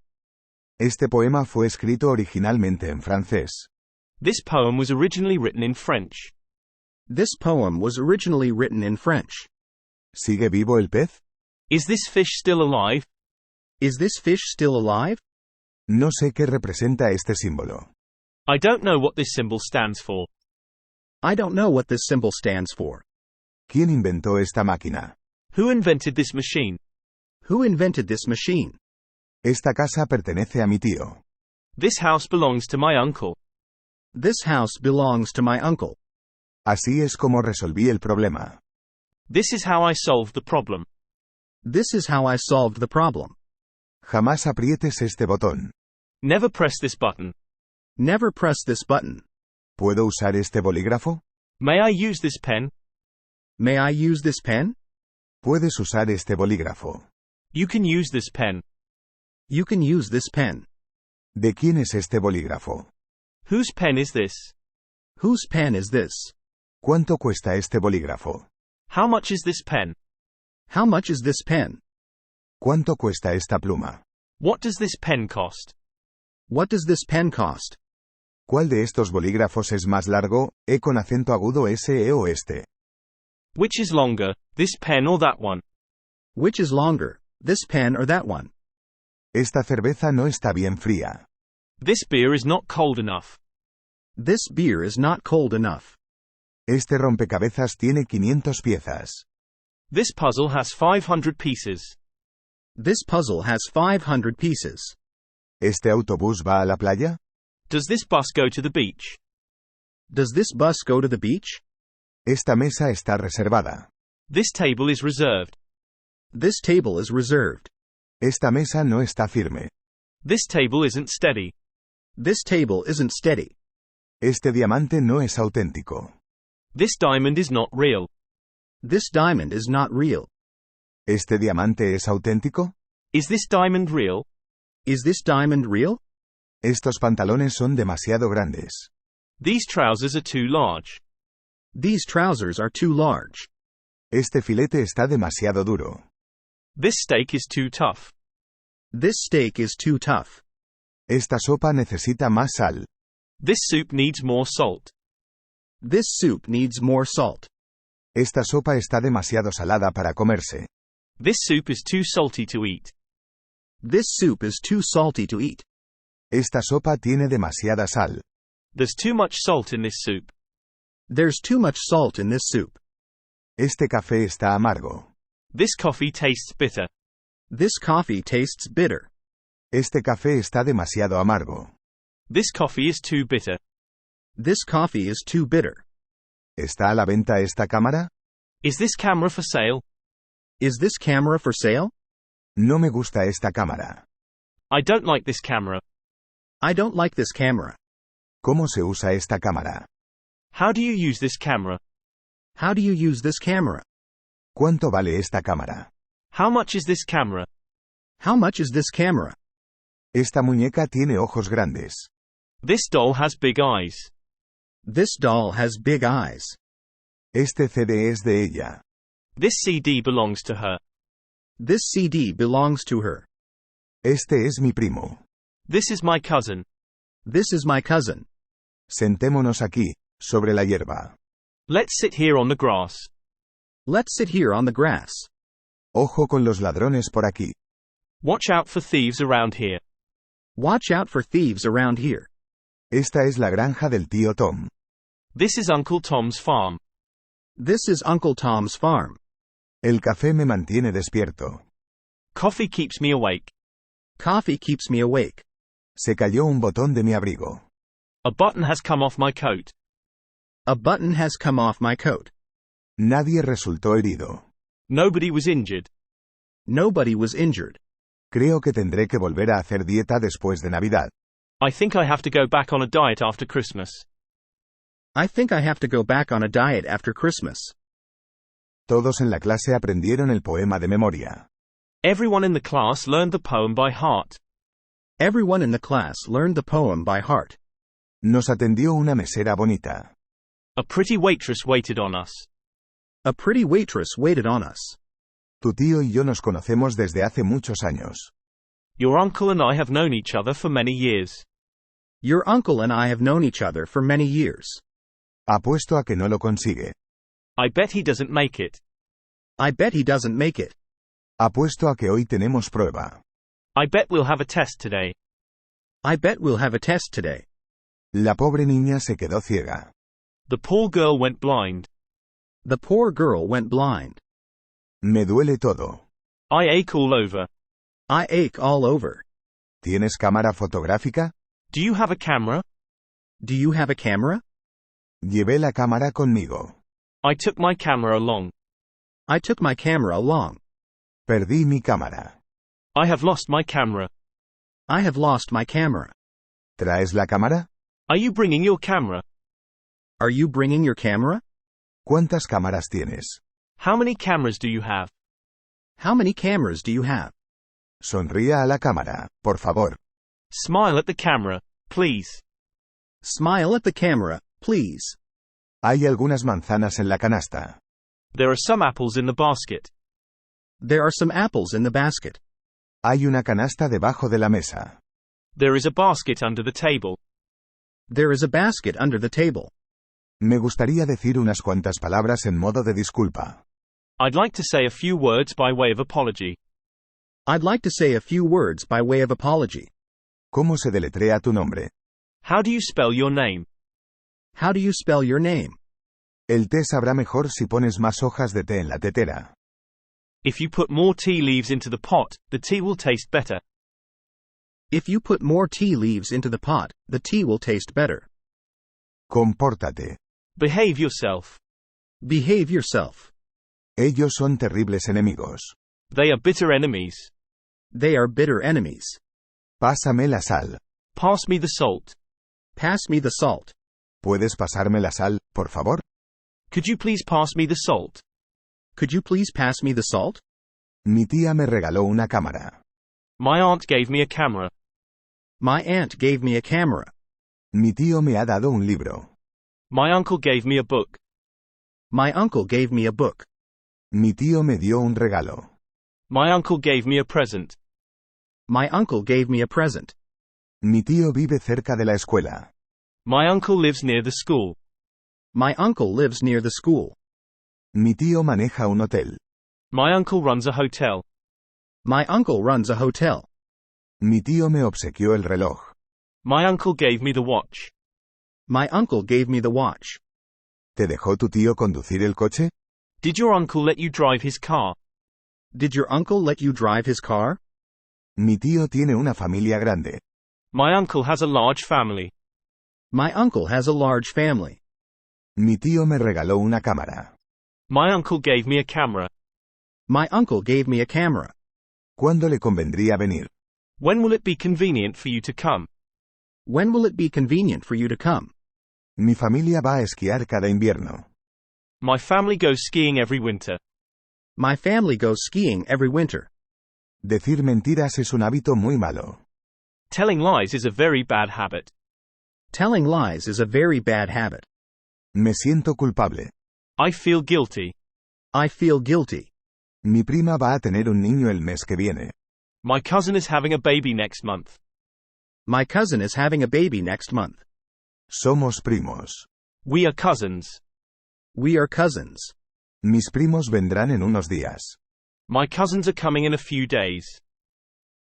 Este poema fue escrito originalmente en francés. This poem was originally written in French. This poem was originally written in French. ¿Sigue vivo el pez? Is this fish still alive? Is this fish still alive? No sé qué representa este símbolo. I don't know what this symbol stands for. I don't know what this symbol stands for. ¿Quién inventó esta máquina? Who invented this machine? Who invented this machine? Esta casa pertenece a mi tío. This house belongs to my uncle. This house belongs to my uncle. Así es como resolví el problema. This is how I solved the problem. This is how I solved the problem. Jamás aprietes este botón. Never press this button. Never press this button. ¿Puedo usar este bolígrafo? May I use this pen? May I use this pen? Puedes usar este bolígrafo. You can use this pen. You can use this pen. ¿De quién es este bolígrafo? Whose pen is this? Whose pen is this? ¿Cuánto cuesta este bolígrafo? How much is this pen? How much is this pen? ¿Cuánto cuesta esta pluma? What does this pen cost? What does this pen cost? ¿Cuál de estos bolígrafos es más largo, con acento agudo S, o este? Which is longer, this pen or that one? Which is longer, this pen or that one? Esta cerveza no está bien fría. This beer is not cold enough. This beer is not cold enough. Este rompecabezas tiene 500 piezas. This puzzle has 500 pieces. This puzzle has 500 pieces. ¿Este autobús va a la playa? Does this bus go to the beach? Does this bus go to the beach? Esta mesa está reservada. This table is reserved. This table is reserved. Esta mesa no está firme. This table isn't steady. This table isn't steady. Este diamante no es auténtico. This diamond is not real. This diamond is not real. ¿Este diamante es auténtico? Is this diamond real? Is this diamond real? Estos pantalones son demasiado grandes. These trousers are too large. These trousers are too large. Este filete está demasiado duro. This steak is too tough. This steak is too tough. Esta sopa necesita más sal. This soup needs more salt. This soup needs more salt. Esta sopa está demasiado salada para comerse. This soup is too salty to eat. This soup is too salty to eat. Esta sopa tiene demasiada sal. There's too much salt in this soup. There's too much salt in this soup. Este café está amargo. This coffee tastes bitter. This coffee tastes bitter. Este café está demasiado amargo. This coffee is too bitter. This coffee is too bitter. ¿Está a la venta esta cámara? Is this camera for sale? Is this camera for sale? No me gusta esta cámara. I don't like this camera. I don't like this camera. ¿Cómo se usa esta cámara? How do you use this camera? How do you use this camera? ¿Cuánto vale esta cámara? How much is this camera? How much is this camera? Esta muñeca tiene ojos grandes. This doll has big eyes. This doll has big eyes. Este CD es de ella. This CD belongs to her. This CD belongs to her. Este es mi primo. This is my cousin. This is my cousin. Sentémonos aquí, sobre la hierba. Let's sit here on the grass. Let's sit here on the grass. Ojo con los ladrones por aquí. Watch out for thieves around here. Watch out for thieves around here. Esta es la granja del tío Tom. This is Uncle Tom's farm. This is Uncle Tom's farm. El café me mantiene despierto. Coffee keeps me awake. Coffee keeps me awake. Se cayó un botón de mi abrigo. A button has come off my coat. A button has come off my coat. Nadie resultó herido. Nobody was injured. Nobody was injured. Creo que tendré que volver a hacer dieta después de Navidad. I think I have to go back on a diet after Christmas. I think I have to go back on a diet after Christmas. Todos en la clase aprendieron el poema de memoria. Everyone in the class learned the poem by heart. Everyone in the class learned the poem by heart. Nos atendió una mesera bonita. A pretty waitress waited on us. A pretty waitress waited on us. Tu tío y yo nos conocemos desde hace muchos años. Your uncle and I have known each other for many years. Your uncle and I have known each other for many years. Apuesto a que no lo consigue. I bet he doesn't make it. I bet he doesn't make it. Apuesto a que hoy tenemos prueba. I bet we'll have a test today. I bet we'll have a test today. La pobre niña se quedó ciega. The poor girl went blind. The poor girl went blind. Me duele todo. I ache all over. I ache all over. ¿Tienes cámara fotográfica? Do you have a camera? Do you have a camera? Llevé la cámara conmigo. I took my camera along. I took my camera along. Perdí mi cámara. I have lost my camera. I have lost my camera. ¿Traes la cámara? Are you bringing your camera? Are you bringing your camera? ¿Cuántas cámaras tienes? How many cameras do you have? How many cameras do you have? Sonría a la cámara, por favor. Smile at the camera, please. Smile at the camera, please. Hay algunas manzanas en la canasta. There are some apples in the basket. There are some apples in the basket. Hay una canasta debajo de la mesa. There is a basket under the table. There is a basket under the table. Me gustaría decir unas cuantas palabras en modo de disculpa. I'd like to say a few words by way of apology. I'd like to say a few words by way of apology. ¿Cómo se deletrea tu nombre? How do you spell your name? How do you spell your name? El té sabrá mejor si pones más hojas de té en la tetera. If you put more tea leaves into the pot, the tea will taste better. If you put more tea leaves into the pot, the tea will taste better. Compórtate. Behave yourself. Behave yourself. Ellos son terribles enemigos. They are bitter enemies. They are bitter enemies. Pásame la sal. Pass me the salt. Pass me the salt. ¿Puedes pasarme la sal, por favor? Could you please pass me the salt? Could you please pass me the salt? Mi tía me regaló una cámara. My aunt gave me a camera. My aunt gave me a camera. Mi tío me ha dado un libro. My uncle gave me a book. My uncle gave me a book. Mi tío me dio un regalo. My uncle gave me a present. My uncle gave me a present. Mi tío vive cerca de la escuela. My uncle lives near the school. My uncle lives near the school. Mi tío maneja un hotel. My uncle runs a hotel. My uncle runs a hotel. Mi tío me obsequió el reloj. My uncle gave me the watch. My uncle gave me the watch. ¿Te dejó tu tío conducir el coche? Did your uncle let you drive his car? Did your uncle let you drive his car? Mi tío tiene una familia grande. My uncle has a large family. My uncle has a large family. Mi tío me regaló una cámara. My uncle gave me a camera. My uncle gave me a camera. ¿Cuándo le convendría venir? When will it be convenient for you to come? When will it be convenient for you to come? Mi familia va a esquiar cada invierno. My family goes skiing every winter. My family goes skiing every winter. Decir mentiras es un hábito muy malo. Telling lies is a very bad habit. Telling lies is a very bad habit. Me siento culpable. I feel guilty. I feel guilty. Mi prima va a tener un niño el mes que viene. My cousin is having a baby next month. My cousin is having a baby next month. Somos primos. We are cousins. We are cousins. Mis primos vendrán en unos días. My cousins are coming in a few days.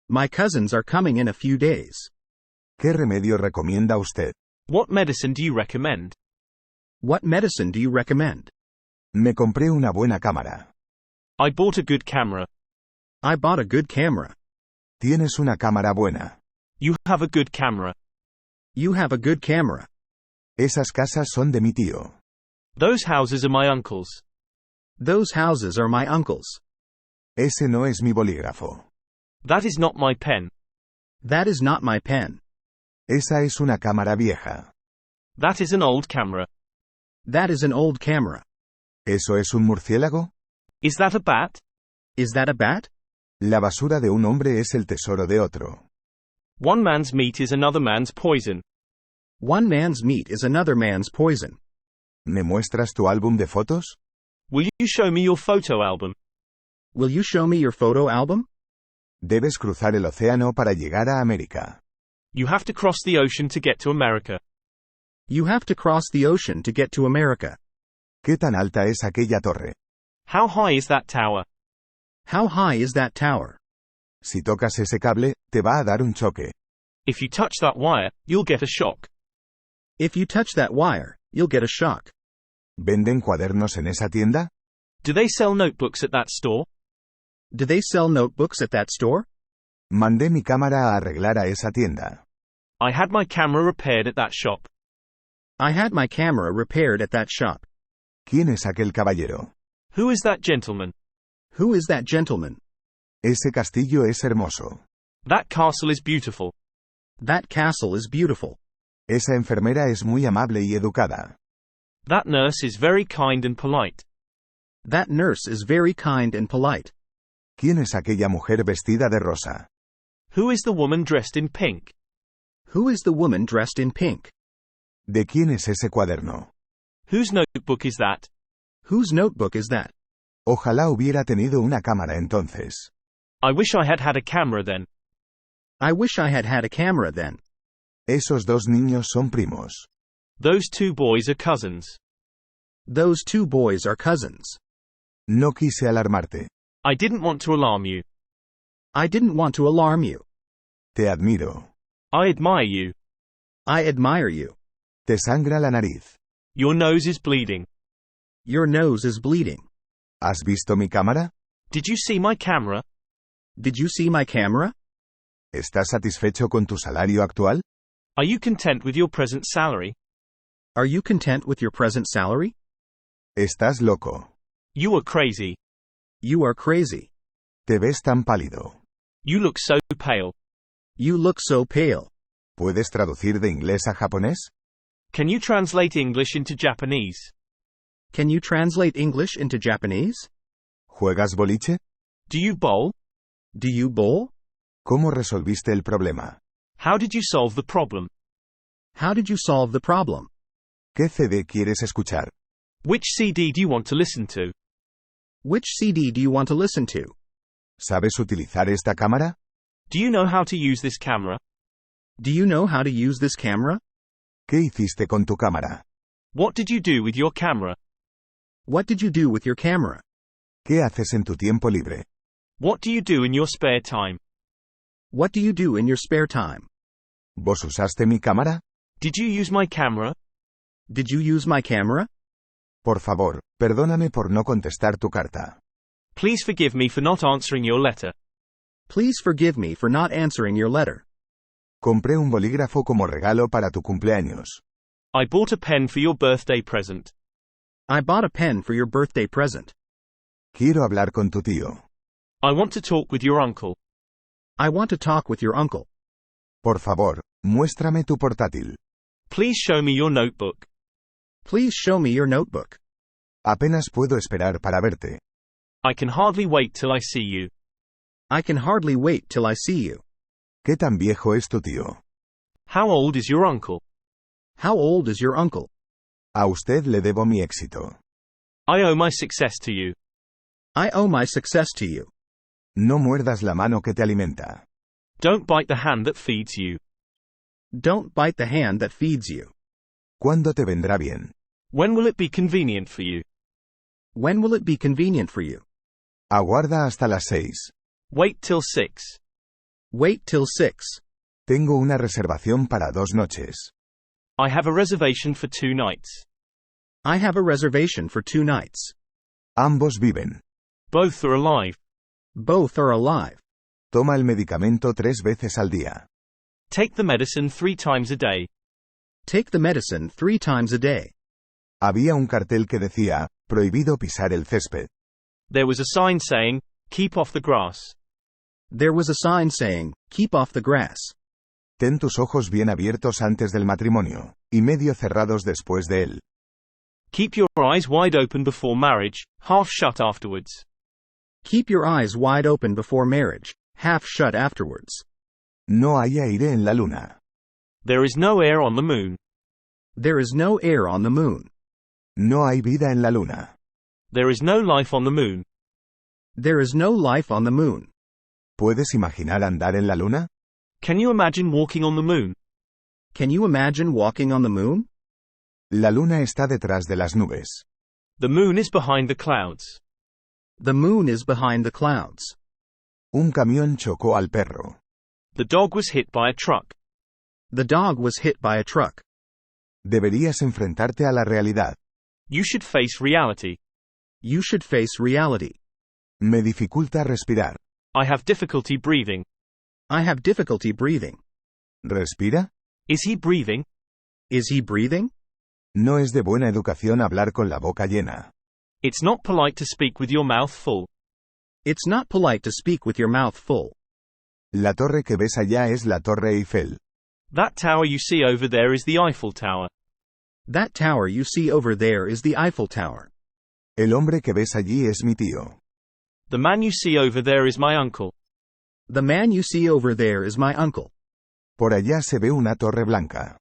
My cousins are coming in a few days. ¿Qué remedio recomienda usted? What medicine do you recommend? What medicine do you recommend? Me compré una buena cámara. I bought a good camera. I bought a good camera. Tienes una cámara buena. You have a good camera. You have a good camera. Esas casas son de mi tío. Those houses are my uncle's. Those houses are my uncle's. Ese no es mi bolígrafo. That is not my pen. That is not my pen. Esa es una cámara vieja. That is an old camera. That is an old camera. ¿Eso es un murciélago? Is that a bat? Is that a bat? La basura de un hombre es el tesoro de otro. One man's meat is another man's poison. One man's meat is another man's poison. ¿Me muestras tu álbum de fotos? Will you show me your photo album? Will you show me your photo album? Debes cruzar el océano para llegar a América. You have to cross the ocean to get to America. You have to cross the ocean to get to America. ¿Qué tan alta es aquella torre? How high is that tower? How high is that tower? Si tocas ese cable, te va a dar un choque. If you touch that wire, you'll get a shock. If you touch that wire, you'll get a shock. ¿Venden cuadernos en esa tienda? Do they sell notebooks at that store? Do they sell notebooks at that store? Mandé mi cámara a arreglar a esa tienda. I had my camera repaired at that shop. I had my camera repaired at that shop. ¿Quién es aquel caballero? Who is that gentleman? Who is that gentleman? Ese castillo es hermoso. That castle is beautiful. That castle is beautiful. Esa enfermera es muy amable y educada. That nurse is very kind and polite. That nurse is very kind and polite. ¿Quién es aquella mujer vestida de rosa? Who is the woman dressed in pink? Who is the woman dressed in pink? ¿De quién es ese cuaderno? Whose notebook is that? Whose notebook is that? Ojalá hubiera tenido una cámara entonces. I wish I had had a camera then. I wish I had had a camera then. Esos dos niños son primos. Those two boys are cousins. Those two boys are cousins. No quise alarmarte. I didn't want to alarm you. I didn't want to alarm you. Te admiro. I admire you. I admire you. Te sangra la nariz. Your nose is bleeding. Your nose is bleeding. ¿Has visto mi cámara? Did you see my camera? Did you see my camera? ¿Estás satisfecho con tu salario actual? Are you content with your present salary? Are you content with your present salary? Estás loco. You are crazy. You are crazy. Te ves tan pálido. You look so pale. You look so pale. ¿Puedes traducir de inglés a japonés? Can you translate English into Japanese? Can you translate English into Japanese? ¿Juegas boliche? Do you bowl? Do you bowl? ¿Cómo resolviste el problema? How did you solve the problem? How did you solve the problem? ¿Qué CD quieres escuchar? Which CD do you want to listen to? Which CD do you want to listen to? ¿Sabes utilizar esta cámara? Do you know how to use this camera? Do you know how to use this camera? ¿Qué hiciste con tu cámara? What did you do with your camera? What did you do with your camera? ¿Qué haces en tu tiempo libre? What do you do in your spare time? What do you do in your spare time? ¿Vos usaste mi cámara? Did you use my camera? Did you use my camera? Por favor, perdóname por no contestar tu carta. Please forgive me for not answering your letter. Please forgive me for not answering your letter. Compré un bolígrafo como regalo para tu cumpleaños. I bought a pen for your birthday present. I bought a pen for your birthday present. Quiero hablar con tu tío. I want to talk with your uncle. I want to talk with your uncle. Por favor, muéstrame tu portátil. Please show me your notebook. Please show me your notebook. Apenas puedo esperar para verte. I can hardly wait till I see you. I can hardly wait till I see you. ¿Qué tan viejo es tu tío? How old is your uncle? How old is your uncle? A usted le debo mi éxito. I owe my success to you. I owe my success to you. No muerdas la mano que te alimenta. Don't bite the hand that feeds you. Don't bite the hand that feeds you. ¿Cuándo te vendrá bien? When will it be convenient for you? When will it be convenient for you? Aguarda hasta las 6. Wait till 6. Wait till 6. Tengo una reservación para 2 noches. I have a reservation for 2 nights. I have a reservation for 2 nights. Ambos viven. Both are alive. Both are alive. Toma el medicamento 3 veces al día. Take the medicine 3 times a day. Take the medicine 3 times a day. Había un cartel que decía, prohibido pisar el césped. There was a sign saying, keep off the grass. There was a sign saying, keep off the grass. Ten tus ojos bien abiertos antes del matrimonio, y medio cerrados después de él. Keep your eyes wide open before marriage, half shut afterwards. Keep your eyes wide open before marriage, half shut afterwards. No hay aire en la luna. There is no air on the moon. There is no air on the moon. No hay vida en la luna. There is no life on the moon. There is no life on the moon. ¿Puedes imaginar andar en la luna? Can you imagine walking on the moon? Can you imagine walking on the moon? La luna está detrás de las nubes. The moon is behind the clouds. The moon is behind the clouds. Un camión chocó al perro. The dog was hit by a truck. The dog was hit by a truck. Deberías enfrentarte a la realidad. You should face reality. You should face reality. Me dificulta respirar. I have difficulty breathing. I have difficulty breathing. ¿Respira? Is he breathing? Is he breathing? No es de buena educación hablar con la boca llena. It's not polite to speak with your mouth full. It's not polite to speak with your mouth full. La torre que ves allá es la Torre Eiffel. That tower you see over there is the Eiffel Tower. That tower you see over there is the Eiffel Tower. El hombre que ves allí es mi tío. The man you see over there is my uncle. The man you see over there is my uncle. Por allá se ve una torre blanca.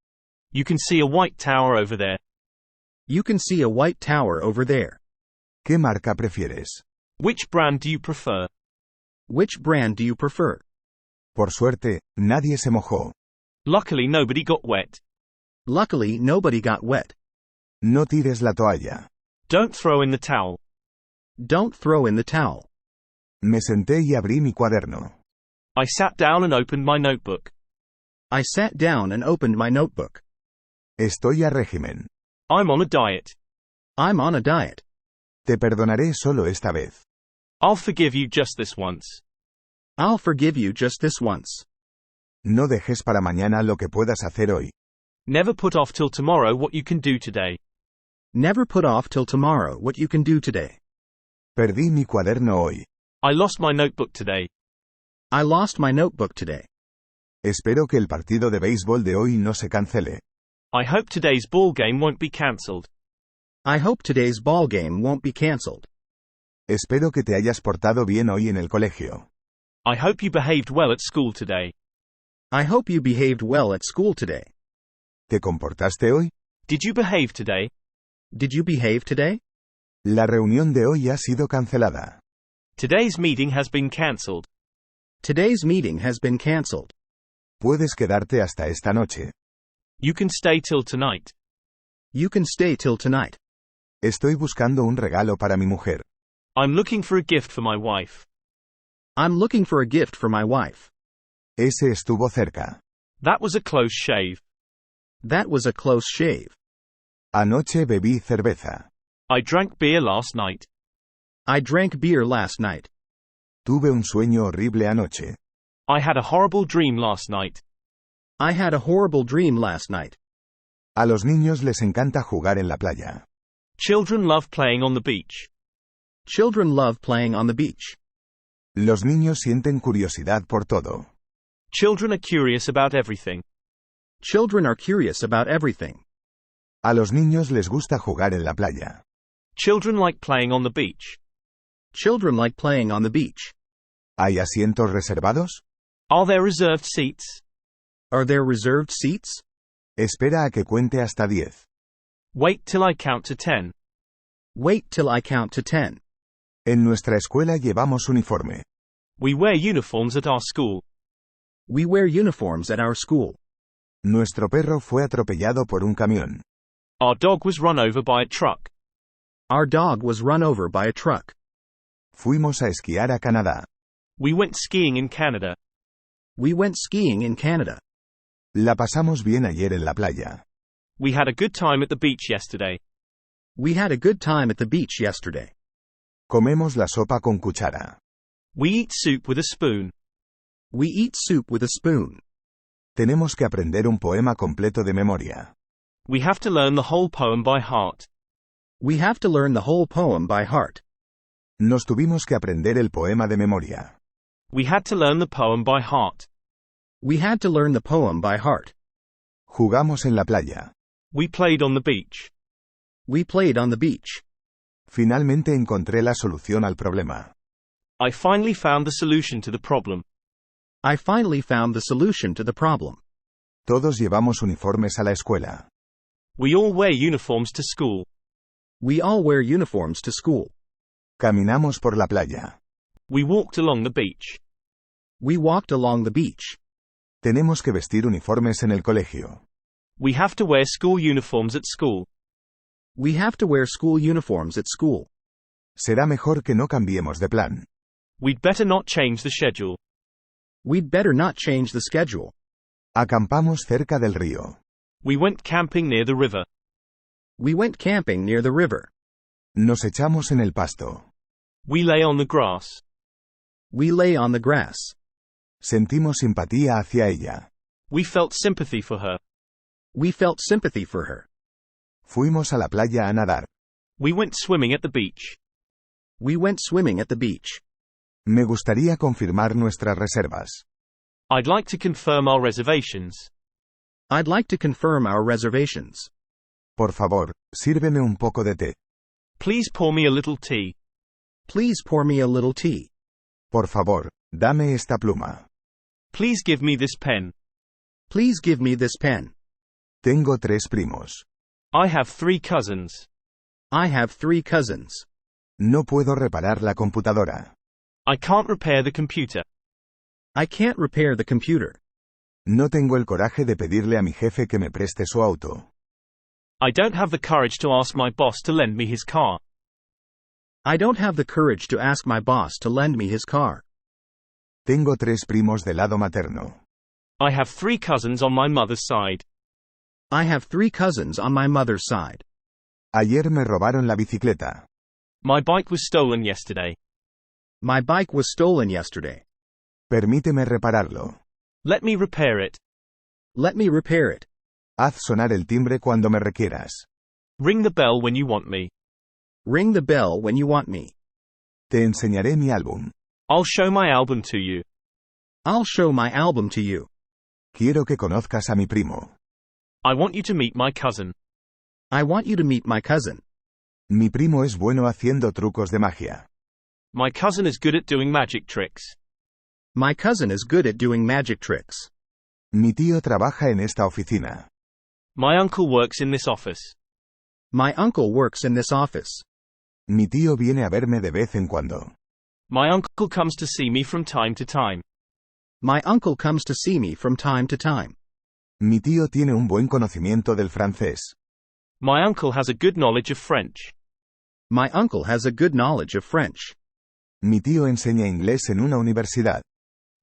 You can see a white tower over there. You can see a white tower over there. ¿Qué marca prefieres? Which brand do you prefer? Which brand do you prefer? Por suerte, nadie se mojó. Luckily nobody got wet. Luckily nobody got wet. No tires la toalla. Don't throw in the towel. Don't throw in the towel. Me senté y abrí mi cuaderno. I sat down and opened my notebook. I sat down and opened my notebook. Estoy a régimen. I'm on a diet. I'm on a diet. Te perdonaré solo esta vez. I'll forgive you just this once. I'll forgive you just this once. No dejes para mañana lo que puedas hacer hoy. Never put off till tomorrow what you can do today. Never put off till tomorrow what you can do today. Perdí mi cuaderno hoy. I lost my notebook today. I lost my notebook today. Espero que el partido de béisbol de hoy no se cancele. I hope today's ball game won't be cancelled. I hope today's ball game won't be cancelled. Espero que te hayas portado bien hoy en el colegio. I hope you behaved well at school today. I hope you behaved well at school today. ¿Te comportaste hoy? Did you behave today? Did you behave today? La reunión de hoy ha sido cancelada. Today's meeting has been cancelled. Today's meeting has been cancelled. Puedes quedarte hasta esta noche. You can stay till tonight. You can stay till tonight. Estoy buscando un regalo para mi mujer. I'm looking for a gift for my wife. I'm looking for a gift for my wife. Ese estuvo cerca. That was a close shave. That was a close shave. Anoche bebí cerveza. I drank beer last night. I drank beer last night. Tuve un sueño horrible anoche. I had a horrible dream last night. I had a horrible dream last night. A los niños les encanta jugar en la playa. Children love playing on the beach. Children love playing on the beach. Los niños sienten curiosidad por todo. Children are curious about everything. Children are curious about everything. A los niños les gusta jugar en la playa. Children like playing on the beach. Children like playing on the beach. ¿Hay asientos reservados? Are there reserved seats? Are there reserved seats? Espera a que cuente hasta 10. Wait till I count to 10. Wait till I count to 10. En nuestra escuela llevamos uniforme. We wear uniforms at our school. We wear uniforms at our school. Nuestro perro fue atropellado por un camión. Our dog was run over by a truck. Our dog was run over by a truck. Fuimos a esquiar a Canadá. We went skiing in Canada. We went skiing in Canada. La pasamos bien ayer en la playa. We had a good time at the beach yesterday. We had a good time at the beach yesterday. Comemos la sopa con cuchara. We eat soup with a spoon. We eat soup with a spoon. Tenemos que aprender un poema completo de memoria. We have to learn the whole poem by heart. We have to learn the whole poem by heart. Nos tuvimos que aprender el poema de memoria. We had to learn the poem by heart. We had to learn the poem by heart. Jugamos en la playa. We played on the beach. We played on the beach. Finalmente encontré la solución al problema. I finally found the solution to the problem. I finally found the solution to the problem. Todos llevamos uniformes a la escuela. We all wear uniforms to school. We all wear uniforms to school. Caminamos por la playa. We walked along the beach. We walked along the beach. Tenemos que vestir uniformes en el colegio. We have to wear school uniforms at school. We have to wear school uniforms at school. Será mejor que no cambiemos de plan. We'd better not change the schedule. We'd better not change the schedule. Acampamos cerca del río. We went camping near the river. We went camping near the river. Nos echamos en el pasto. We lay on the grass. We lay on the grass. Sentimos simpatía hacia ella. We felt sympathy for her. We felt sympathy for her. Fuimos a la playa a nadar. We went swimming at the beach. We went swimming at the beach. Me gustaría confirmar nuestras reservas. I'd like to confirm our reservations. I'd like to confirm our reservations. Por favor, sírveme un poco de té. Please pour me a little tea. Please pour me a little tea. Por favor, dame esta pluma. Please give me this pen. Please give me this pen. Tengo 3 primos. I have 3 cousins. I have 3 cousins. No puedo reparar la computadora. I can't repair the computer. I can't repair the computer. No tengo el coraje de pedirle a mi jefe que me preste su auto. I don't have the courage to ask my boss to lend me his car. I don't have the courage to ask my boss to lend me his car. Tengo 3 primos del lado materno. I have 3 cousins on my mother's side. I have 3 cousins on my mother's side. Ayer me robaron la bicicleta. My bike was stolen yesterday. My bike was stolen yesterday. Permíteme repararlo. Let me repair it. Let me repair it. Haz sonar el timbre cuando me requieras. Ring the bell when you want me. Ring the bell when you want me. Te enseñaré mi álbum. I'll show my album to you. I'll show my album to you. Quiero que conozcas a mi primo. I want you to meet my cousin. I want you to meet my cousin. Mi primo es bueno haciendo trucos de magia. My cousin is good at doing magic tricks. My cousin is good at doing magic tricks. Mi tío trabaja en esta oficina. My uncle works in this office. My uncle works in this office. Mi tío viene a verme de vez en cuando. My uncle comes to see me from time to time. My uncle comes to see me from time to time. Mi tío tiene un buen conocimiento del francés. My uncle has a good knowledge of French. My uncle has a good knowledge of French. Mi tío enseña inglés en una universidad.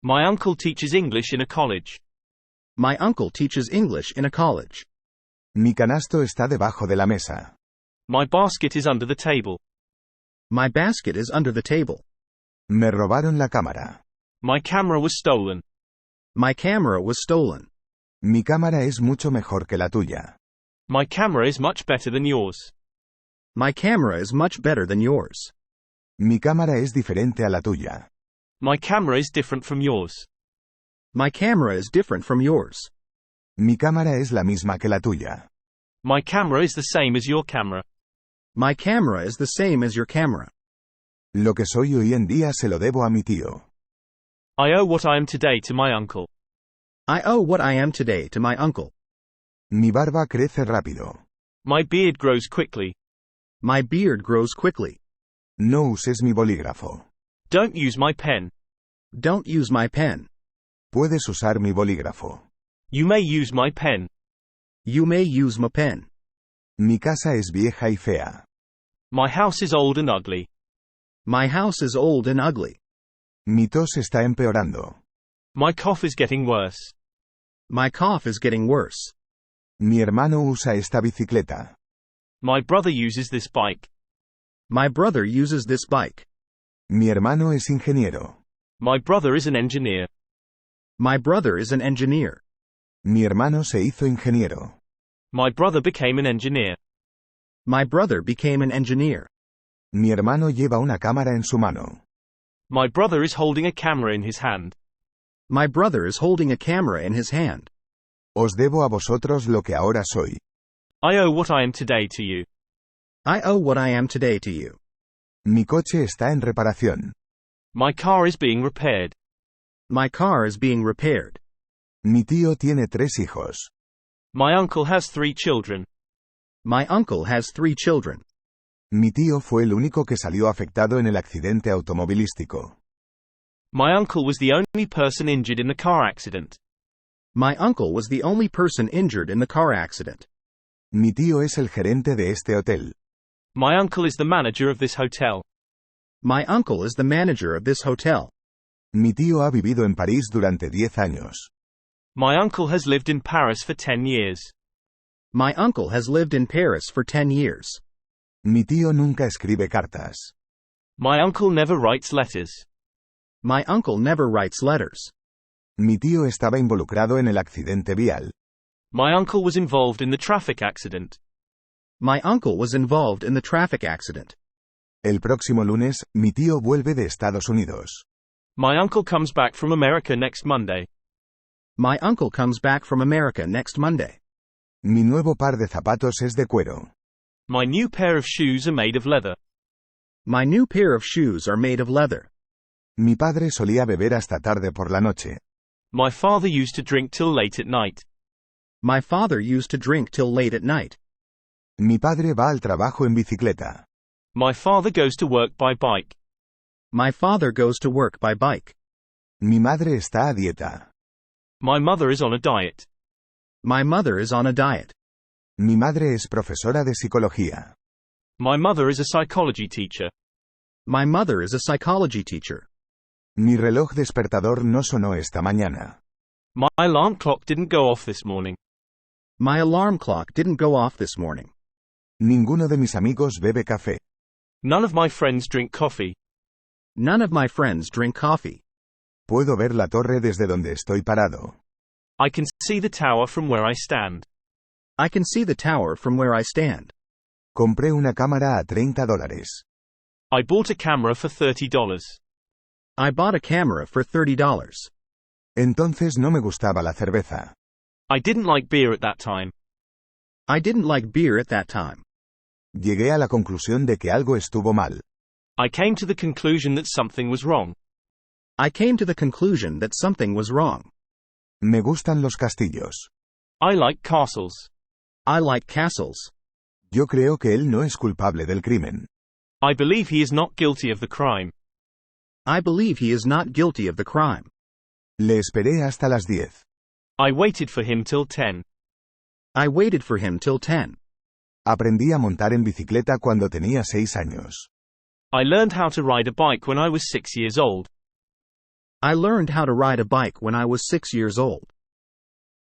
My uncle teaches English in a college. My uncle teaches English in a college. Mi canasto está debajo de la mesa. My basket is under the table. My basket is under the table. Me robaron la cámara. My camera was stolen. My camera was stolen. Mi cámara es mucho mejor que la tuya. My camera is much better than yours. My camera is much better than yours. Mi cámara es diferente a la tuya. My camera is different from yours. My camera is different from yours. Mi cámara es la misma que la tuya. My camera is the same as your camera. My camera is the same as your camera. Lo que soy hoy en día se lo debo a mi tío. I owe what I am today to my uncle. I owe what I am today to my uncle. Mi barba crece rápido. My beard grows quickly. My beard grows quickly. No uses mi bolígrafo. Don't use my pen. Don't use my pen. Puedes usar mi bolígrafo. You may use my pen. You may use my pen. Mi casa es vieja y fea. My house is old and ugly. My house is old and ugly. Mi tos está empeorando. My cough is getting worse. My cough is getting worse. Mi hermano usa esta bicicleta. My brother uses this bike. My brother uses this bike. Mi hermano es ingeniero. My brother is an engineer. My brother is an engineer. Mi hermano se hizo ingeniero. My brother became an engineer. My brother became an engineer. Mi hermano lleva una cámara en su mano. My brother is holding a camera in his hand. My brother is holding a camera in his hand. Os debo a vosotros lo que ahora soy. I owe what I am today to you. I owe what I am today to you. Mi coche está en reparación. My car is being repaired. My car is being repaired. Mi tío tiene 3 hijos. My uncle has 3 children. My uncle has 3 children. Mi tío fue el único que salió afectado en el accidente automovilístico. My uncle was the only person injured in the car accident. My uncle was the only person injured in the car accident. Mi tío es el gerente de este hotel. My uncle is the manager of this hotel. My uncle is the manager of this hotel. Mi tío ha vivido en París durante 10 años. My uncle has lived in Paris for 10 years. My uncle has lived in Paris for 10 years. Mi tío nunca escribe cartas. My uncle never writes letters. My uncle never writes letters. Mi tío estaba involucrado en el accidente vial. My uncle was involved in the traffic accident. My uncle was involved in the traffic accident. El próximo lunes, mi tío vuelve de Estados Unidos. My uncle comes back from America next Monday. My uncle comes back from America next Monday. Mi nuevo par de zapatos es de cuero. My new pair of shoes are made of leather. My new pair of shoes are made of leather. Mi padre solía beber hasta tarde por la noche. My father used to drink till late at night. My father used to drink till late at night. Mi padre va al trabajo en bicicleta. My father goes to work by bike. My father goes to work by bike. Mi madre está a dieta. My mother is on a diet. My mother is on a diet. Mi madre es profesora de psicología. My mother is a psychology teacher. My mother is a psychology teacher. Mi reloj despertador no sonó esta mañana. My alarm clock didn't go off this morning. My alarm clock didn't go off this morning. Ninguno de mis amigos bebe café. None of my friends drink coffee. None of my friends drink coffee. Puedo ver la torre desde donde estoy parado. I can see the tower from where I stand. I can see the tower from where I stand. Compré una cámara a $30. I bought a camera for $30. I bought a camera for $30. Entonces no me gustaba la cerveza. I didn't like beer at that time. I didn't like beer at that time. Llegué a la conclusión de que algo estuvo mal. I came to the conclusion that something was wrong. I came to the conclusion that something was wrong. Me gustan los castillos. I like castles. I like castles. Yo creo que él no es culpable del crimen. I believe he is not guilty of the crime. I believe he is not guilty of the crime. Le esperé hasta las 10. I waited for him till 10. I waited for him till 10. Aprendí a montar en bicicleta cuando tenía 6 años. I learned how to ride a bike when I was 6 years old. I learned how to ride a bike when I was 6 years old.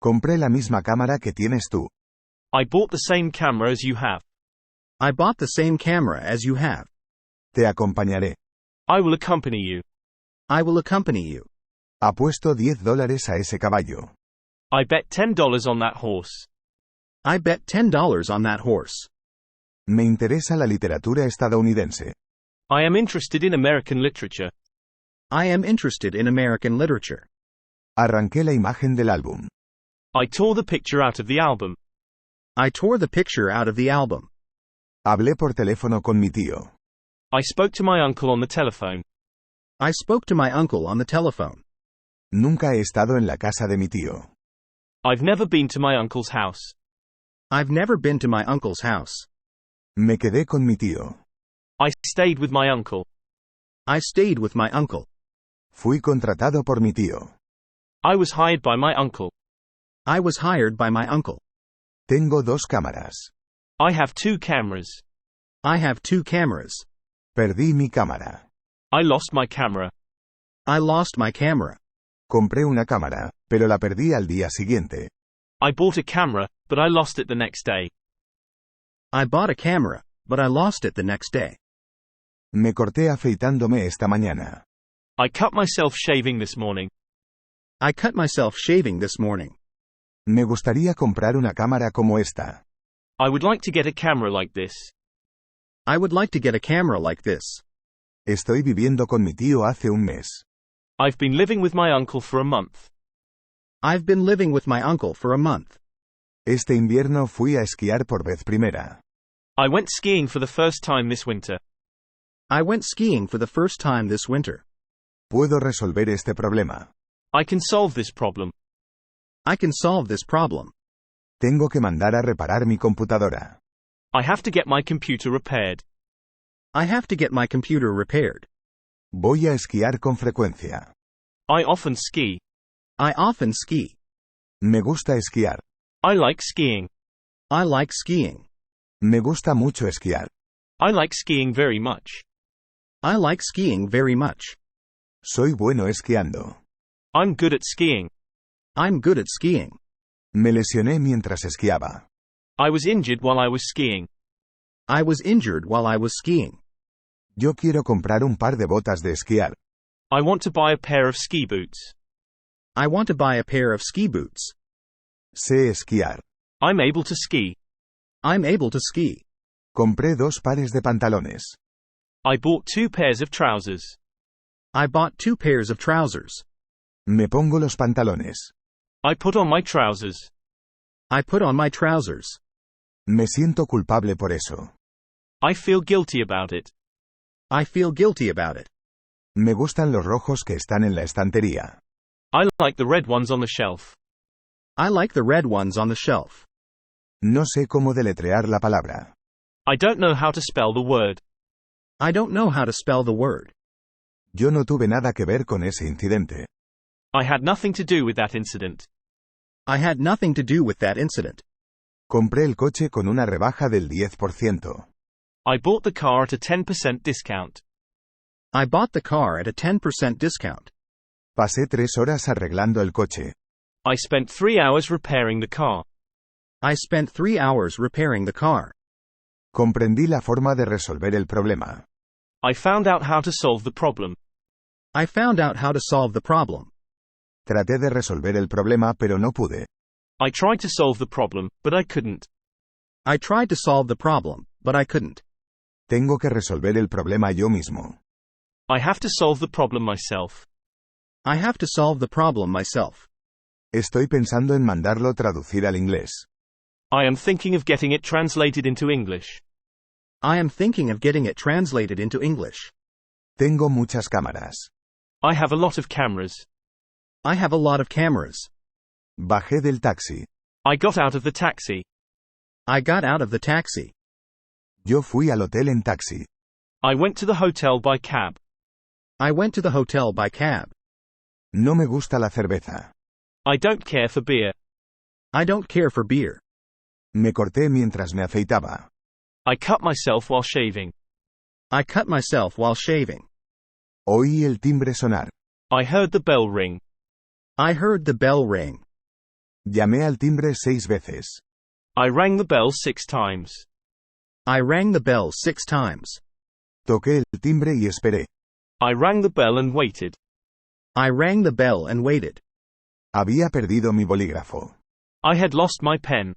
Compré la misma cámara que tienes tú. I bought the same camera as you have. I bought the same camera as you have. Te acompañaré. I will accompany you. I will accompany you. Apuesto $10 a ese caballo. I bet $10 on that horse. I bet $10 on that horse. Me interesa la literatura estadounidense. I am interested in American literature. I am interested in American literature. Arranqué la imagen del álbum. I tore the picture out of the album. I tore the picture out of the album. Hablé por teléfono con mi tío. I spoke to my uncle on the telephone. I spoke to my uncle on the telephone. Nunca he estado en la casa de mi tío. I've never been to my uncle's house. I've never been to my uncle's house. Me quedé con mi tío. I stayed with my uncle. I stayed with my uncle. Fui contratado por mi tío. I was hired by my uncle. I was hired by my uncle. Tengo 2 cámaras. I have 2 cameras. I have 2 cameras. Perdí mi cámara. I lost my camera. I lost my camera. Compré una cámara, pero la perdí al día siguiente. I bought a camera, but I lost it the next day. I bought a camera, but I lost it the next day. Me corté afeitándome esta mañana. I cut myself shaving this morning. I cut myself shaving this morning. Me gustaría comprar una cámara como esta. I would like to get a camera like this. I would like to get a camera like this. Estoy viviendo con mi tío hace un mes. I've been living with my uncle for a month. I've been living with my uncle for a month. Este invierno fui a esquiar por vez primera. I went skiing for the first time this winter. I went skiing for the first time this winter. Puedo resolver este problema. I can solve this problem. I can solve this problem. Tengo que mandar a reparar mi computadora. I have to get my computer repaired. I have to get my computer repaired. Voy a esquiar con frecuencia. I often ski. I often ski. Me gusta esquiar. I like skiing. I like skiing. Me gusta mucho esquiar. I like skiing very much. I like skiing very much. Soy bueno esquiando. I'm good at skiing. I'm good at skiing. Me lesioné mientras esquiaba. I was injured while I was skiing. I was injured while I was skiing. Yo quiero comprar un par de botas de esquiar. I want to buy a pair of ski boots. I want to buy a pair of ski boots. Sé esquiar. I'm able to ski. I'm able to ski. Compré 2 pares de pantalones. I bought 2 pairs of trousers. I bought 2 pairs of trousers. Me pongo los pantalones. I put on my trousers. I put on my trousers. Me siento culpable por eso. I feel guilty about it. I feel guilty about it. Me gustan los rojos que están en la estantería. I like the red ones on the shelf. I like the red ones on the shelf. No sé cómo deletrear la palabra. I don't know how to spell the word. I don't know how to spell the word. Yo no tuve nada que ver con ese incidente. I had nothing to do with that incident. I had nothing to do with that incident. Compré el coche con una rebaja del 10%. I bought the car at a 10% discount. I bought the car at a 10% discount. Pasé 3 horas arreglando el coche. I spent 3 hours repairing the car. I spent 3 hours repairing the car. Comprendí la forma de resolver el problema. I found out how to solve the problem. I found out how to solve the problem. Traté de resolver el problema pero no pude. I tried to solve the problem, but I couldn't. I tried to solve the problem, but I couldn't. Tengo que resolver el problema yo mismo. I have to solve the problem myself. I have to solve the problem myself. Estoy pensando en mandarlo traducir al inglés. I am thinking of getting it translated into English. I am thinking of getting it translated into English. Tengo muchas cámaras. I have a lot of cameras. I have a lot of cameras. Bajé del taxi. I got out of the taxi. I got out of the taxi. Yo fui al hotel en taxi. I went to the hotel by cab. I went to the hotel by cab. No me gusta la cerveza. I don't care for beer. I don't care for beer. Me corté mientras me afeitaba. I cut myself while shaving. I cut myself while shaving. Oí el timbre sonar. I heard the bell ring. I heard the bell ring. Llamé al timbre 6 veces. I rang the bell 6 times. I rang the bell 6 times. Toqué el timbre y esperé. I rang the bell and waited. I rang the bell and waited. Había perdido mi bolígrafo. I had lost my pen.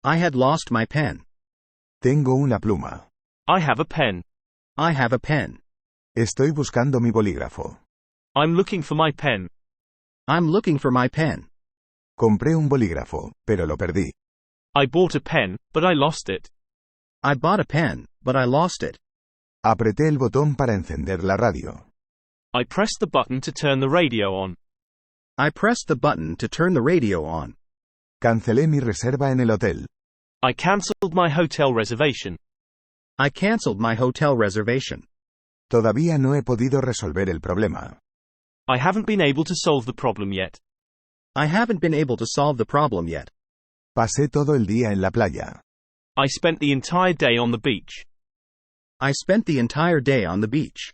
I had lost my pen. Tengo una pluma. I have a pen. I have a pen. Estoy buscando mi bolígrafo. I'm looking for my pen. I'm looking for my pen. Compré un bolígrafo, pero lo perdí. I bought a pen, but I lost it. I bought a pen, but I lost it. Apreté el botón para encender la radio. I pressed the button to turn the radio on. I pressed the button to turn the radio on. Cancelé mi reserva en el hotel. I cancelled my hotel reservation. I canceled my hotel reservation. Todavía no he podido resolver el problema. I haven't been able to solve the problem yet. I haven't been able to solve the problem yet. Pasé todo el día en la playa. I spent the entire day on the beach. I spent the entire day on the beach.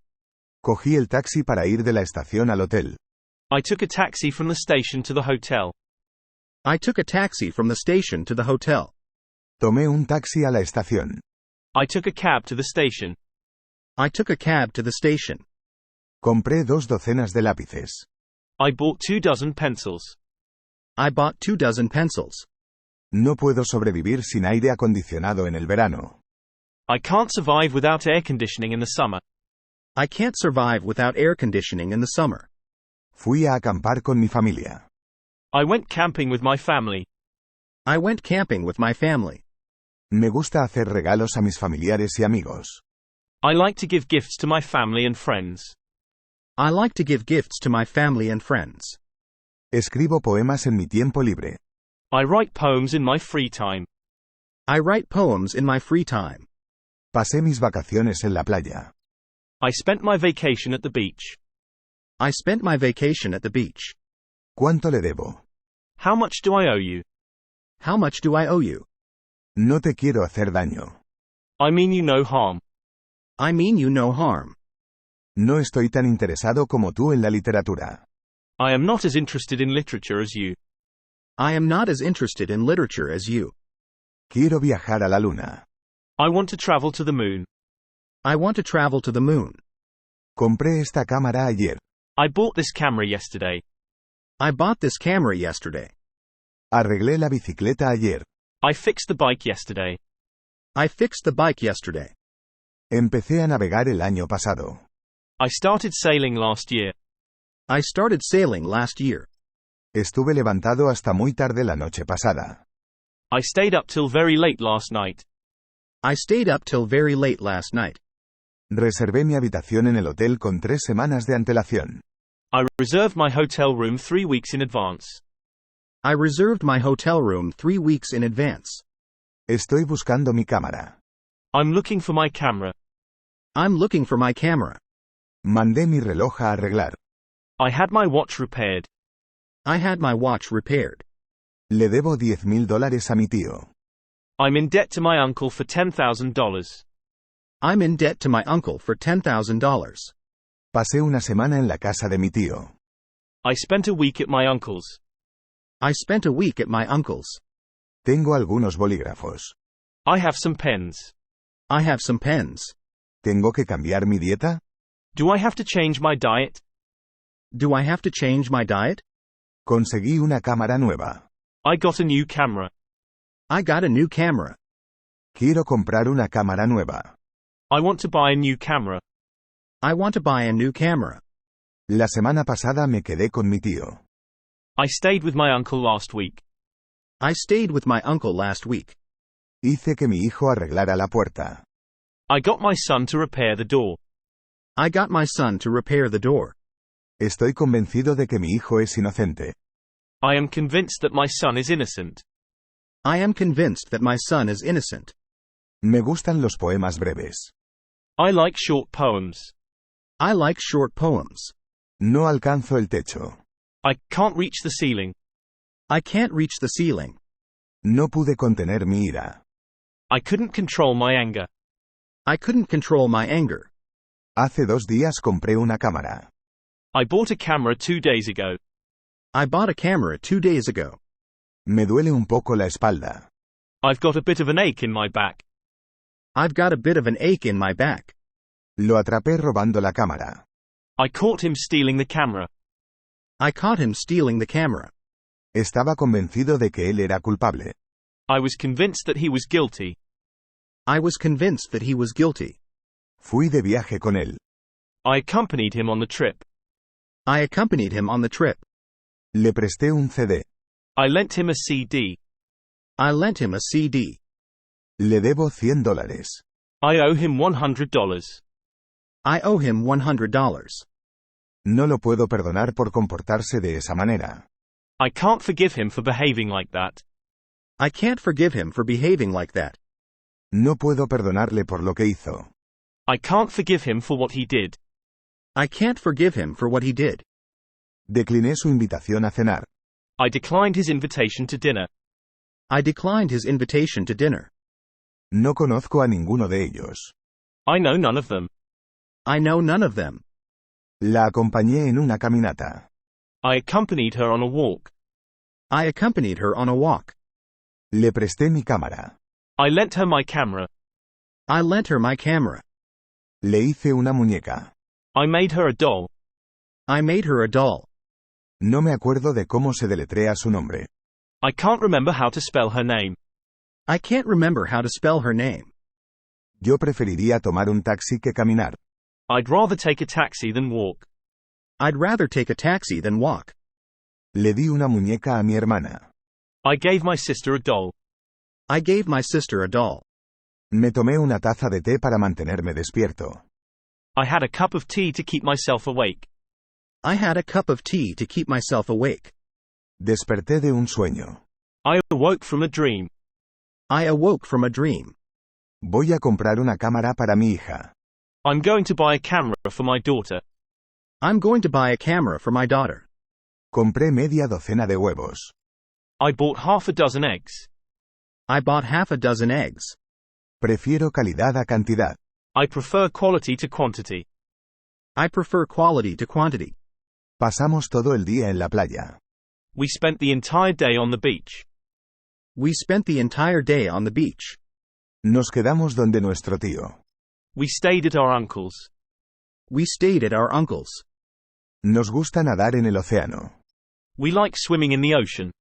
Cogí el taxi para ir de la estación al hotel. I took a taxi from the station to the hotel. I took a taxi from the station to the hotel. Tomé un taxi a la estación. I took a cab to the station. I took a cab to the station. Compré 2 docenas de lápices. I bought 24 pencils. I bought 24 pencils. No puedo sobrevivir sin aire acondicionado en el verano. I can't survive without air conditioning in the summer. I can't survive without air conditioning in the summer. Fui a acampar con mi familia. I went camping with my family. I went camping with my family. Me gusta hacer regalos a mis familiares y amigos. I like to give gifts to my family and friends. I like to give gifts to my family and friends. Escribo poemas en mi tiempo libre. I write poems in my free time. I write poems in my free time. Pasé mis vacaciones en la playa. I spent my vacation at the beach. I spent my vacation at the beach. ¿Cuánto le debo? How much do I owe you? How much do I owe you? No te quiero hacer daño. I mean you no harm. I mean you no harm. No estoy tan interesado como tú en la literatura. I am not as interested in literature as you. I am not as interested in literature as you. Quiero viajar a la luna. I want to travel to the moon. I want to travel to the moon. Compré esta cámara ayer. I bought this camera yesterday. I bought this camera yesterday. Arreglé la bicicleta ayer. I fixed the bike yesterday. I fixed the bike yesterday. Empecé a navegar el año pasado. I started sailing last year. I started sailing last year. Estuve levantado hasta muy tarde la noche pasada. I stayed up till very late last night. I stayed up till very late last night. Reservé mi habitación en el hotel con 3 semanas de antelación. I reserved my hotel room 3 weeks in advance. I reserved my hotel room 3 weeks in advance. Estoy buscando mi cámara. I'm looking for my camera. I'm looking for my camera. Mandé mi reloj a arreglar. I had my watch repaired. I had my watch repaired. Le debo $10,000 a mi tío. I'm in debt to my uncle for $10,000. I'm in debt to my uncle for $10,000. Pasé una semana en la casa de mi tío. I spent a week at my uncle's. I spent a week at my uncle's. Tengo algunos bolígrafos. I have some pens. I have some pens. ¿Tengo que cambiar mi dieta? Do I have to change my diet? Do I have to change my diet? Conseguí una cámara nueva. I got a new camera. I got a new camera. Quiero comprar una cámara nueva. I want to buy a new camera. I want to buy a new camera. La semana pasada me quedé con mi tío. I stayed with my uncle last week. I stayed with my uncle last week. Hice que mi hijo arreglara la puerta. I got my son to repair the door. I got my son to repair the door. Estoy convencido de que mi hijo es inocente. I am convinced that my son is innocent. I am convinced that my son is innocent. Me gustan los poemas breves. I like short poems. I like short poems. No alcanzo el techo. I can't reach the ceiling. I can't reach the ceiling. No pude contener mi ira. I couldn't control my anger. I couldn't control my anger. Hace 2 días compré una cámara. I bought a camera 2 days ago. I bought a camera 2 days ago. Me duele un poco la espalda. I've got a bit of an ache in my back. I've got a bit of an ache in my back. Lo atrapé robando la cámara. I caught him stealing the camera. I caught him stealing the camera. Estaba convencido de que él era culpable. I was convinced that he was guilty. I was convinced that he was guilty. Fui de viaje con él. I accompanied him on the trip. I accompanied him on the trip. Le presté un CD. I lent him a CD. I lent him a CD. Le debo $100. I owe him $100. I owe him $100. No lo puedo perdonar por comportarse de esa manera. I can't forgive him for behaving like that. I can't forgive him for behaving like that. No puedo perdonarle por lo que hizo. I can't forgive him for what he did. I can't forgive him for what he did. Decliné su invitación a cenar. I declined his invitation to dinner. I declined his invitation to dinner. No conozco a ninguno de ellos. I know none of them. I know none of them. La acompañé en una caminata. I accompanied her on a walk. I accompanied her on a walk. Le presté mi cámara. I lent her my camera. I lent her my camera. Le hice una muñeca. I made her a doll. I made her a doll. No me acuerdo de cómo se deletrea su nombre. I can't remember how to spell her name. I can't remember how to spell her name. Yo preferiría tomar un taxi que caminar. I'd rather take a taxi than walk. I'd rather take a taxi than walk. Le di una muñeca a mi hermana. I gave my sister a doll. I gave my sister a doll. Me tomé una taza de té para mantenerme despierto. I had a cup of tea to keep myself awake. I had a cup of tea to keep myself awake. Desperté de un sueño. I awoke from a dream. I awoke from a dream. Voy a comprar una cámara para mi hija. I'm going to buy a camera for my daughter. I'm going to buy a camera for my daughter. Compré media docena de huevos. I bought half a dozen eggs. I bought half a dozen eggs. Prefiero calidad a cantidad. I prefer quality to quantity. I prefer quality to quantity. Pasamos todo el día en la playa. We spent the entire day on the beach. We spent the entire day on the beach. Nos quedamos donde nuestro tío. We stayed at our uncle's. We stayed at our uncle's. Nos gusta nadar en el océano. We like swimming in the ocean.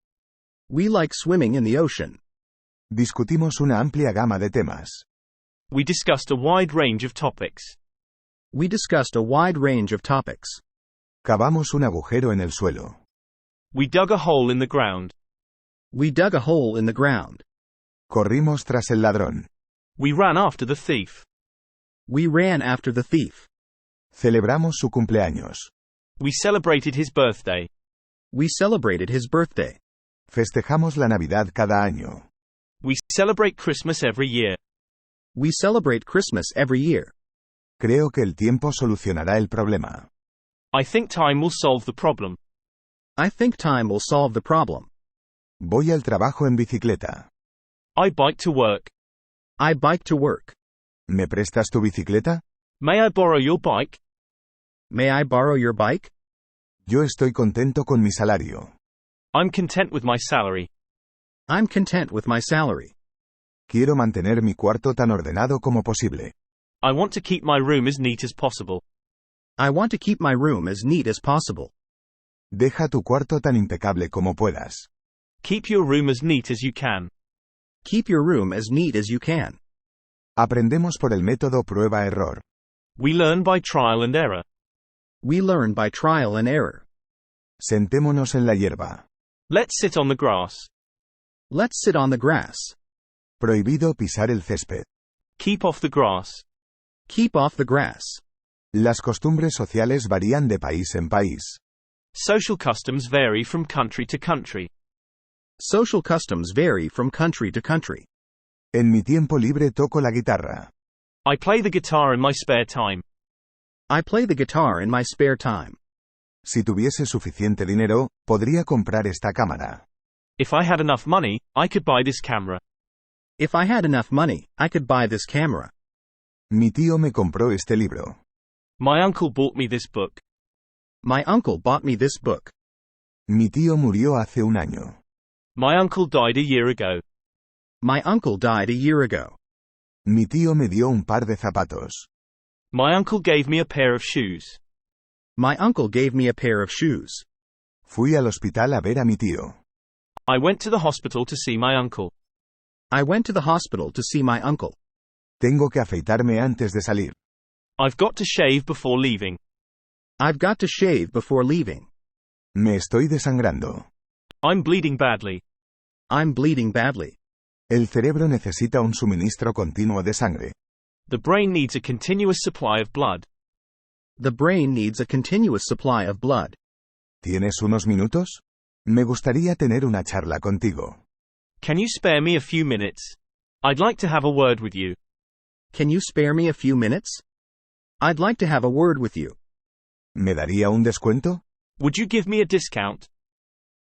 We like swimming in the ocean. Discutimos una amplia gama de temas. We discussed a wide range of topics. We discussed a wide range of topics. Cavamos un agujero en el suelo. We dug a hole in the ground. We dug a hole in the ground. Corrimos tras el ladrón. We ran after the thief. We ran after the thief. Celebramos su cumpleaños. We celebrated his birthday. We celebrated his birthday. Festejamos la Navidad cada año. We celebrate Christmas every year. We celebrate Christmas every year. Creo que el tiempo solucionará el problema. I think time will solve the problem. I think time will solve the problem. Voy al trabajo en bicicleta. I bike to work. I bike to work. ¿Me prestas tu bicicleta? May I borrow your bike? May I borrow your bike? Yo estoy contento con mi salario. I'm content with my salary. I'm content with my salary. Quiero mantener mi cuarto tan ordenado como posible. I want to keep my room as neat as possible. I want to keep my room as neat as possible. Deja tu cuarto tan impecable como puedas. Keep your room as neat as you can. Keep your room as neat as you can. Aprendemos por el método prueba-error. We learn by trial and error. We learn by trial and error. Sentémonos en la hierba. Let's sit on the grass. Let's sit on the grass. Prohibido pisar el césped. Keep off the grass. Keep off the grass. Las costumbres sociales varían de país en país. Social customs vary from country to country. Social customs vary from country to country. En mi tiempo libre toco la guitarra. I play the guitar in my spare time. I play the guitar in my spare time. Si tuviese suficiente dinero, podría comprar esta cámara. If I had enough money, I could buy this camera. If I had enough money, I could buy this camera. Mi tío me compró este libro. My uncle bought me this book. My uncle bought me this book. Mi tío murió hace un año. My uncle died a year ago. My uncle died a year ago. Mi tío me dio un par de zapatos. My uncle gave me a pair of shoes. My uncle gave me a pair of shoes. Fui al hospital a ver a mi tío. I went to the hospital to see my uncle. I went to the hospital to see my uncle. Tengo que afeitarme antes de salir. I've got to shave before leaving. I've got to shave before leaving. Me estoy desangrando. I'm bleeding badly. I'm bleeding badly. El cerebro necesita un suministro continuo de sangre. The brain needs a continuous supply of blood. The brain needs a continuous supply of blood. ¿Tienes unos minutos? Me gustaría tener una charla contigo. Can you spare me a few minutes? I'd like to have a word with you. Can you spare me a few minutes? I'd like to have a word with you. ¿Me daría un descuento? Would you give me a discount?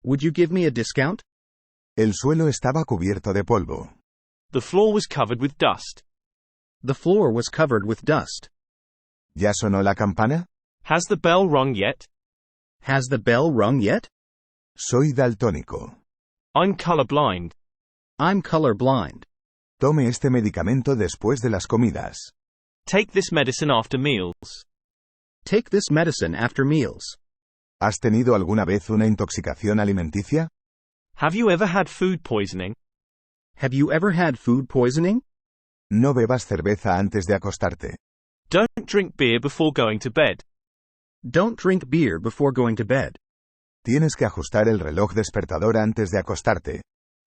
Would you give me a discount? El suelo estaba cubierto de polvo. The floor was covered with dust. The floor was covered with dust. ¿Ya sonó la campana? Has the bell rung yet? Has the bell rung yet? Soy daltónico. I'm colorblind. I'm colorblind. Tome este medicamento después de las comidas. Take this medicine after meals. Take this medicine after meals. ¿Has tenido alguna vez una intoxicación alimenticia? Have you ever had food poisoning? Have you ever had food poisoning? No bebas cerveza antes de acostarte. Don't drink beer before going to bed. Don't drink beer before going to bed. Tienes que ajustar el reloj despertador antes de acostarte.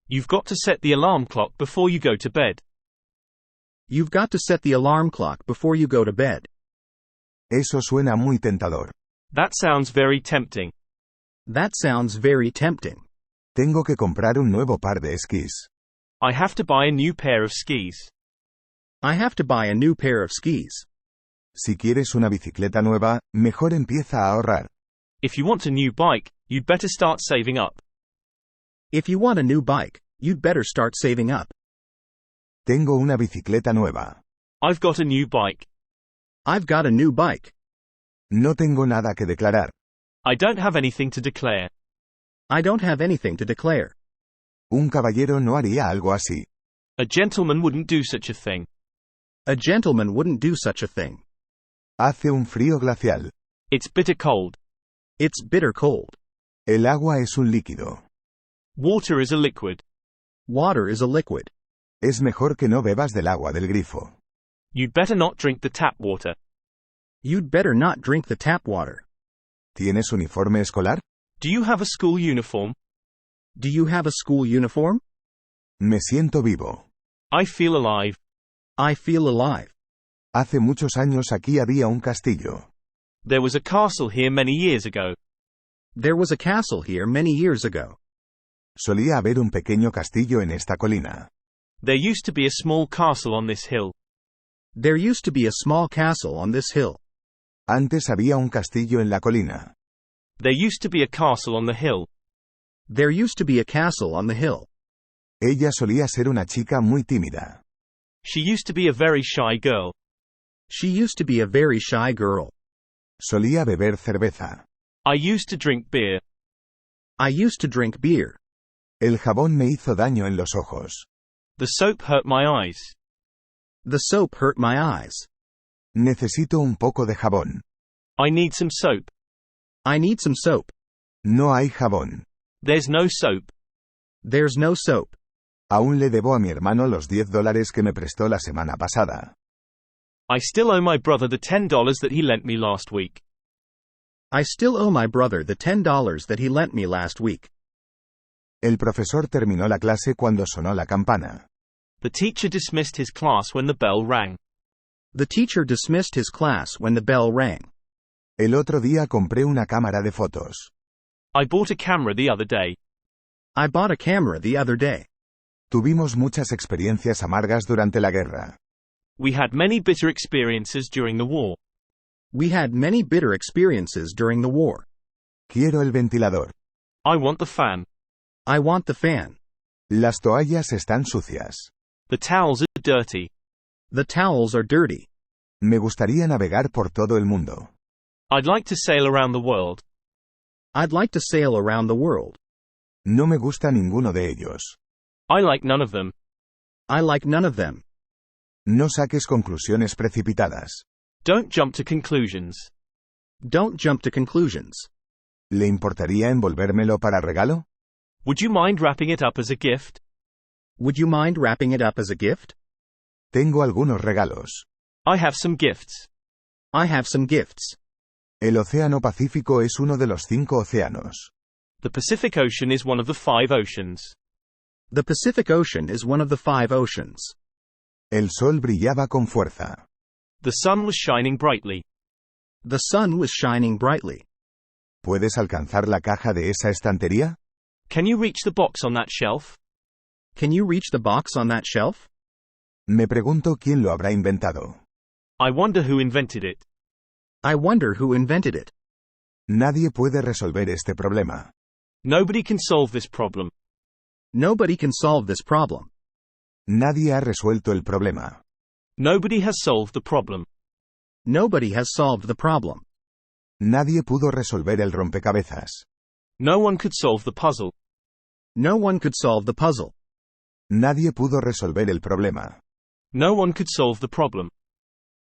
You've got to set the alarm clock before you go to bed. You've got to set the alarm clock before you go to bed. Eso suena muy tentador. That sounds very tempting. That sounds very tempting. Tengo que comprar un nuevo par de esquís. I have to buy a new pair of skis. I have to buy a new pair of skis. Si quieres una bicicleta nueva, mejor empieza a ahorrar. If you want a new bike, you'd better start saving up. If you want a new bike, you'd better start saving up. Tengo una bicicleta nueva. I've got a new bike. I've got a new bike. No tengo nada que declarar. I don't have anything to declare. I don't have anything to declare. Un caballero no haría algo así. A gentleman wouldn't do such a thing. A gentleman wouldn't do such a thing. Hace un frío glacial. It's bitter cold. It's bitter cold. El agua es un líquido. Water is a liquid. Water is a liquid. Es mejor que no bebas del agua del grifo. You'd better not drink the tap water. You'd better not drink the tap water. ¿Tienes uniforme escolar? Do you have a school uniform? Do you have a school uniform? Me siento vivo. I feel alive. I feel alive. Hace muchos años aquí había un castillo. There was a castle here many years ago. There was a castle here many years ago. Solía haber un pequeño castillo en esta colina. There used to be a small castle on this hill. There used to be a small castle on this hill. Antes había un castillo en la colina. There used to be a castle on the hill. There used to be a castle on the hill. Ella solía ser una chica muy tímida. She used to be a very shy girl. She used to be a very shy girl. Solía beber cerveza. I used to drink beer. I used to drink beer. El jabón me hizo daño en los ojos. The soap hurt my eyes. The soap hurt my eyes. Necesito un poco de jabón. I need some soap. I need some soap. No hay jabón. There's no soap. There's no soap. Aún le debo a mi hermano los $10 que me prestó la semana pasada. I still owe my brother the $10 that he lent me last week. I still owe my brother the $10 that he lent me last week. El profesor terminó la clase cuando sonó la campana. The teacher dismissed his class when the bell rang. The teacher dismissed his class when the bell rang. El otro día compré una cámara de fotos. I bought a camera the other day. I bought a camera the other day. Tuvimos muchas experiencias amargas durante la guerra. We had many bitter experiences during the war. We had many bitter experiences during the war. Quiero el ventilador. I want the fan. I want the fan. Las toallas están sucias. The towels are dirty. The towels are dirty. Me gustaría navegar por todo el mundo. I'd like to sail around the world. I'd like to sail around the world. No me gusta ninguno de ellos. I like none of them. I like none of them. No saques conclusiones precipitadas. Don't jump to conclusions. Don't jump to conclusions. ¿Le importaría envolvérmelo para regalo? Would you mind wrapping it up as a gift? Would you mind wrapping it up as a gift? Tengo algunos regalos. I have some gifts. I have some gifts. El Océano Pacífico es uno de los 5 océanos. The Pacific Ocean is one of the 5 oceans. The Pacific Ocean is one of the 5 oceans. El sol brillaba con fuerza. The sun was shining brightly. The sun was shining brightly. ¿Puedes alcanzar la caja de esa estantería? Can you reach the box on that shelf? Can you reach the box on that shelf? Me pregunto quién lo habrá inventado. I wonder who invented it. I wonder who invented it. Nadie puede resolver este problema. Nobody can solve this problem. Nobody can solve this problem. Nadie ha resuelto el problema. Nobody has solved the problem. Nobody has solved the problem. Nadie pudo resolver el rompecabezas. No one could solve the puzzle. No one could solve the puzzle. Nadie pudo resolver el problema. No one could solve the problem.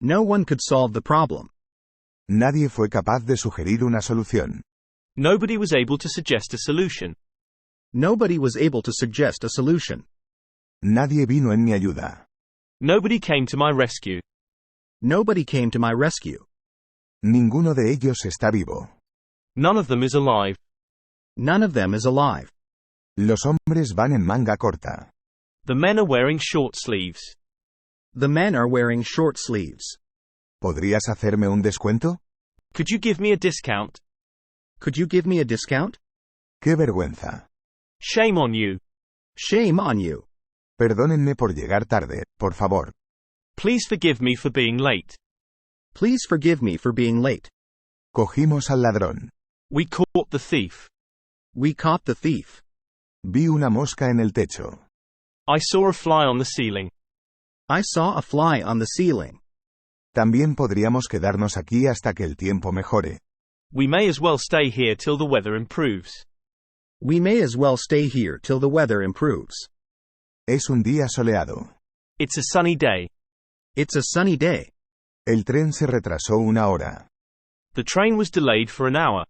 No one could solve the problem. Nadie fue capaz de sugerir una solución. Nobody was able to suggest a solution. Nobody was able to suggest a solution. Nadie vino en mi ayuda. Nobody came to my rescue. Nobody came to my rescue. Ninguno de ellos está vivo. None of them is alive. None of them is alive. Los hombres van en manga corta. The men are wearing short sleeves. The men are wearing short sleeves. ¿Podrías hacerme un descuento? Could you give me a discount? Could you give me a discount? ¡Qué vergüenza! Shame on you. Shame on you. Perdónenme por llegar tarde, por favor. Please forgive me for being late. Please forgive me for being late. Cogimos al ladrón. We caught the thief. We caught the thief. Vi una mosca en el techo. I saw a fly on the ceiling. I saw a fly on the ceiling. También podríamos quedarnos aquí hasta que el tiempo mejore. We may as well stay here till the weather improves. We may as well stay here till the weather improves. Es un día soleado. It's a sunny day. It's a sunny day. El tren se retrasó una hora. The train was delayed for an hour.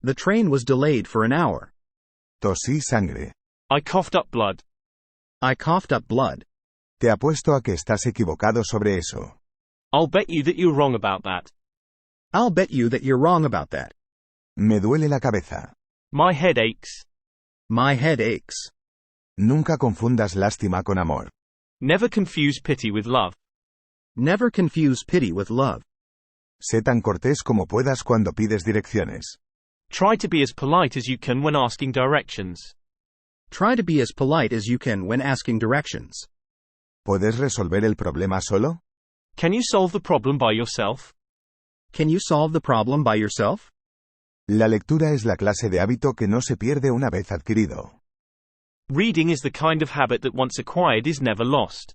The train was delayed for an hour. Tosí sangre. I coughed up blood. I coughed up blood. Te apuesto a que estás equivocado sobre eso. I'll bet you that you're wrong about that. I'll bet you that you're wrong about that. Me duele la cabeza. My head aches. My head aches. Nunca confundas lástima con amor. Never confuse pity with love. Never confuse pity with love. Sé tan cortés como puedas cuando pides direcciones. Try to be as polite as you can when asking directions. Try to be as polite as you can when asking directions. ¿Puedes resolver el problema solo? Can you solve the problem by yourself? Can you solve the problem by yourself? La lectura es la clase de hábito que no se pierde una vez adquirido. Reading is the kind of habit that once acquired is never lost.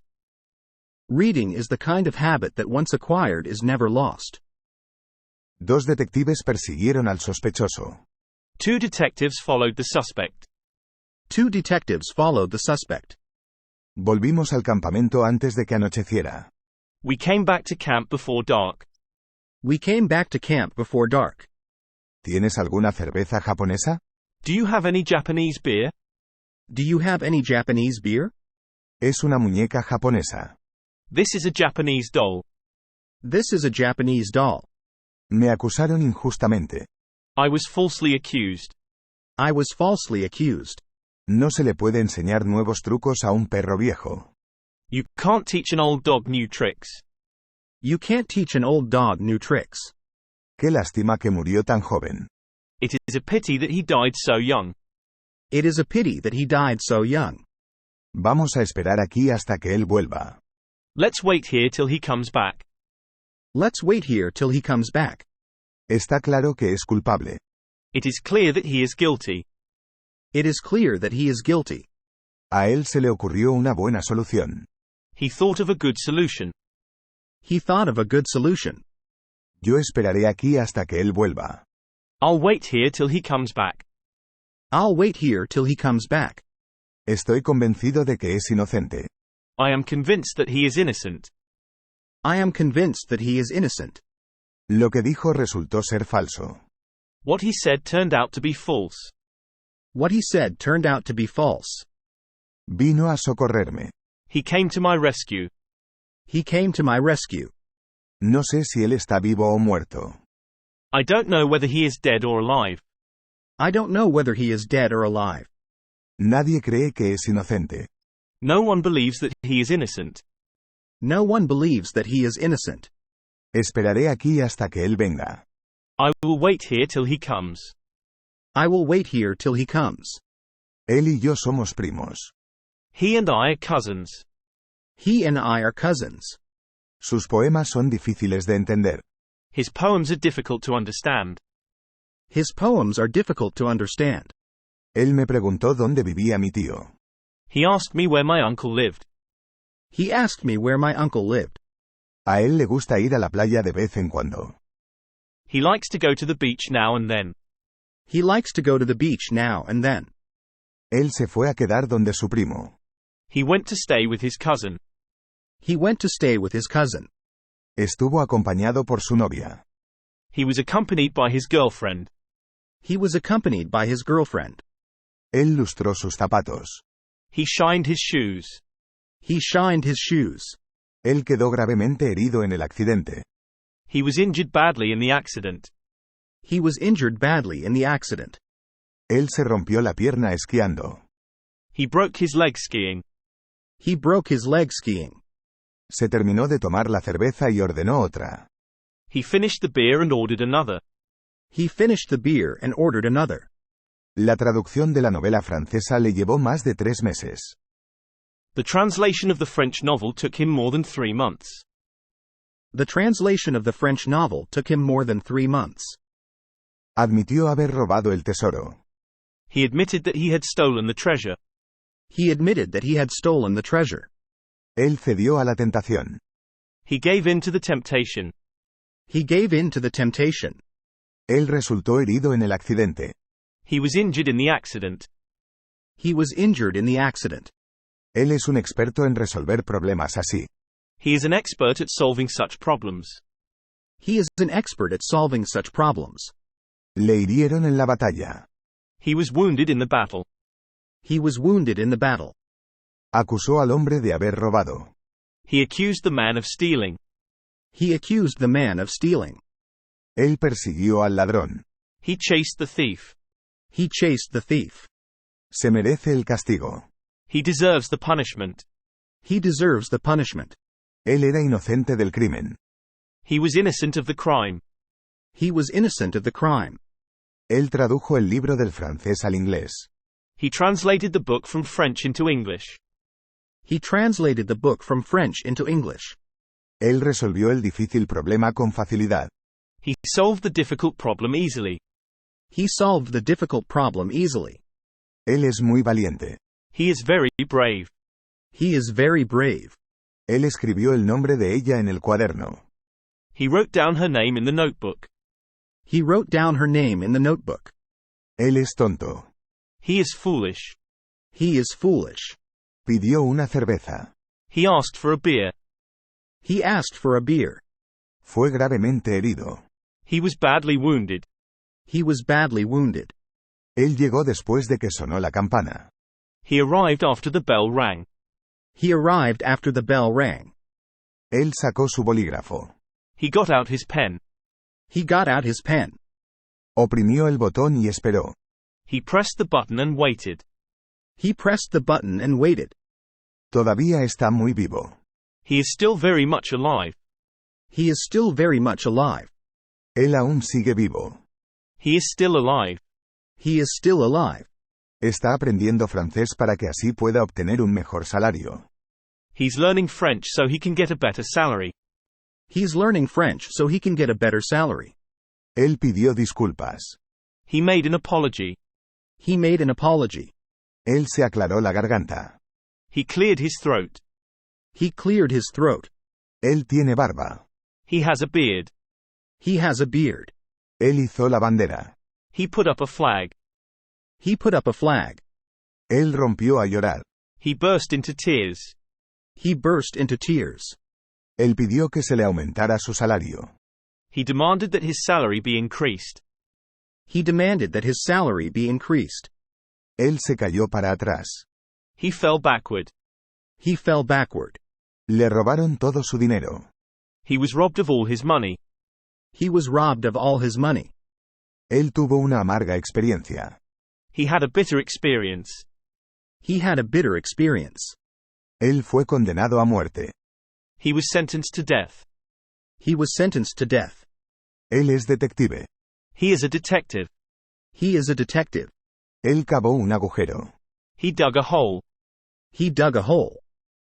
Reading is the kind of habit that once acquired is never lost. Dos detectives persiguieron al sospechoso. Two detectives followed the suspect. Two detectives followed the suspect. Volvimos al campamento antes de que anocheciera. We came back to camp before dark. We came back to camp before dark. ¿Tienes alguna cerveza japonesa? Do you have any Japanese beer? Do you have any Japanese beer? Es una muñeca japonesa. This is a Japanese doll. This is a Japanese doll. Me acusaron injustamente. I was falsely accused. I was falsely accused. No se le puede enseñar nuevos trucos a un perro viejo. You can't teach an old dog new tricks. You can't teach an old dog new tricks. Qué lástima que murió tan joven. It is a pity that he died so young. It is a pity that he died so young. Vamos a esperar aquí hasta que él vuelva. Let's wait here till he comes back. Let's wait here till he comes back. Está claro que es culpable. It is clear that he is guilty. It is clear that he is guilty. A él se le ocurrió una buena solución. He thought of a good solution. He thought of a good solution. Yo esperaré aquí hasta que él vuelva. I'll wait here till he comes back. I'll wait here till he comes back. Estoy convencido de que es inocente. I am convinced that he is innocent. I am convinced that he is innocent. Lo que dijo resultó ser falso. What he said turned out to be false. What he said turned out to be false. Vino a socorrerme. He came to my rescue. He came to my rescue. No sé si él está vivo o muerto. I don't know whether he is dead or alive. I don't know whether he is dead or alive. Nadie cree que es inocente. No one believes that he is innocent. No one believes that he is innocent. Esperaré aquí hasta que él venga. I will wait here till he comes. I will wait here till he comes. Él y yo somos primos. He and I are cousins. He and I are cousins. Sus poemas son difíciles de entender. His poems are difficult to understand. His poems are difficult to understand. Él me preguntó dónde vivía mi tío. He asked me where my uncle lived. He asked me where my uncle lived. A él le gusta ir a la playa de vez en cuando. He likes to go to the beach now and then. He likes to go to the beach now and then. Él se fue a quedar donde su primo. He went to stay with his cousin. He went to stay with his cousin. Estuvo acompañado por su novia. He was accompanied by his girlfriend. He was accompanied by his girlfriend. Él lustró sus zapatos. He shined his shoes. He shined his shoes. Él quedó gravemente herido en el accidente. He was injured badly in the accident. He was injured badly in the accident. Él se rompió la pierna esquiando. He broke his leg skiing. He broke his leg skiing. Se terminó de tomar la cerveza y ordenó otra. He finished the beer and ordered another. He finished the beer and ordered another. La traducción de la novela francesa le llevó más de 3 meses. The translation of the French novel took him more than 3 months. The translation of the French novel took him more than 3 months. Admitió haber robado el tesoro. He admitted that he had stolen the treasure. He admitted that he had stolen the treasure. Él cedió a la tentación. He gave in to the temptation. He gave in to the temptation. Él resultó herido en el accidente. He was injured in the accident. He was injured in the accident. Él es un experto en resolver problemas así. He is an expert at solving such problems. He is an expert at solving such problems. Le hirieron en la batalla. He was wounded in the battle. He was wounded in the battle. Acusó al hombre de haber robado. He accused the man of stealing. He accused the man of stealing. Él persiguió al ladrón. He chased the thief. He chased the thief. Se merece el castigo. He deserves the punishment. He deserves the punishment. Él era inocente del crimen. He was innocent of the crime. He was innocent of the crime. Él tradujo el libro del francés al inglés. He translated the book from French into English. He translated the book from French into English. Él resolvió el difícil problema con facilidad. He solved the difficult problem easily. He solved the difficult problem easily. Él es muy valiente. He is very brave. He is very brave. Él escribió el nombre de ella en el cuaderno. He wrote down her name in the notebook. He wrote down her name in the notebook. Él es tonto. He is foolish. He is foolish. Pidió una cerveza. He asked for a beer. He asked for a beer. Fue gravemente herido. He was badly wounded. He was badly wounded. Él llegó después de que sonó la campana. He arrived after the bell rang. He arrived after the bell rang. Él sacó su bolígrafo. He got out his pen. He got out his pen. Oprimió el botón y esperó. He pressed the button and waited. He pressed the button and waited. Todavía está muy vivo. He is still very much alive. He is still very much alive. Él aún sigue vivo. He is still alive. He is still alive. Está aprendiendo francés para que así pueda obtener un mejor salario. He's learning French so he can get a better salary. He's learning French so he can get a better salary. Él pidió disculpas. He made an apology. He made an apology. Él se aclaró la garganta. He cleared his throat. He cleared his throat. Él tiene barba. He has a beard. He has a beard. Él hizo la bandera. He put up a flag. He put up a flag. Él rompió a llorar. He burst into tears. He burst into tears. Él pidió que se le aumentara su salario. He demanded that his salary be increased. He demanded that his salary be increased. Él se cayó para atrás. He fell backward. He fell backward. Le robaron todo su dinero. He was robbed of all his money. He was robbed of all his money. Él tuvo una amarga experiencia. He had a bitter experience. He had a bitter experience. Él fue condenado a muerte. He was sentenced to death. He was sentenced to death. Él es detective. He is a detective. He is a detective. Él cavó un agujero. He dug a hole. He dug a hole.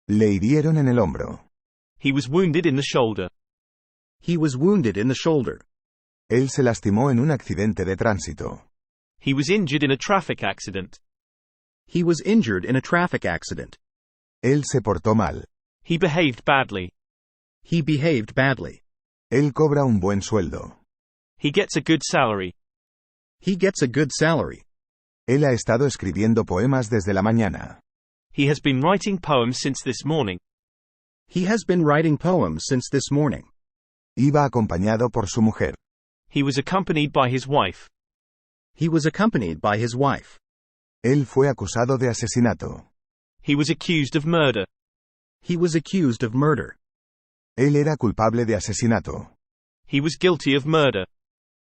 Le hirieron en el hombro. He was wounded in the shoulder. He was wounded in the shoulder. Él se lastimó en un accidente de tránsito. He was injured in a traffic accident. He was injured in a traffic accident. Él se portó mal. He behaved badly. He behaved badly. Él cobra un buen sueldo. He gets a good salary. He gets a good salary. Él ha estado escribiendo poemas desde la mañana. He has been writing poems since this morning. He has been writing poems since this morning. Iba acompañado por su mujer. He was accompanied by his wife. He was accompanied by his wife. Él fue acusado de asesinato. He was accused of murder. He was accused of murder. Él era culpable de asesinato. He was guilty of murder.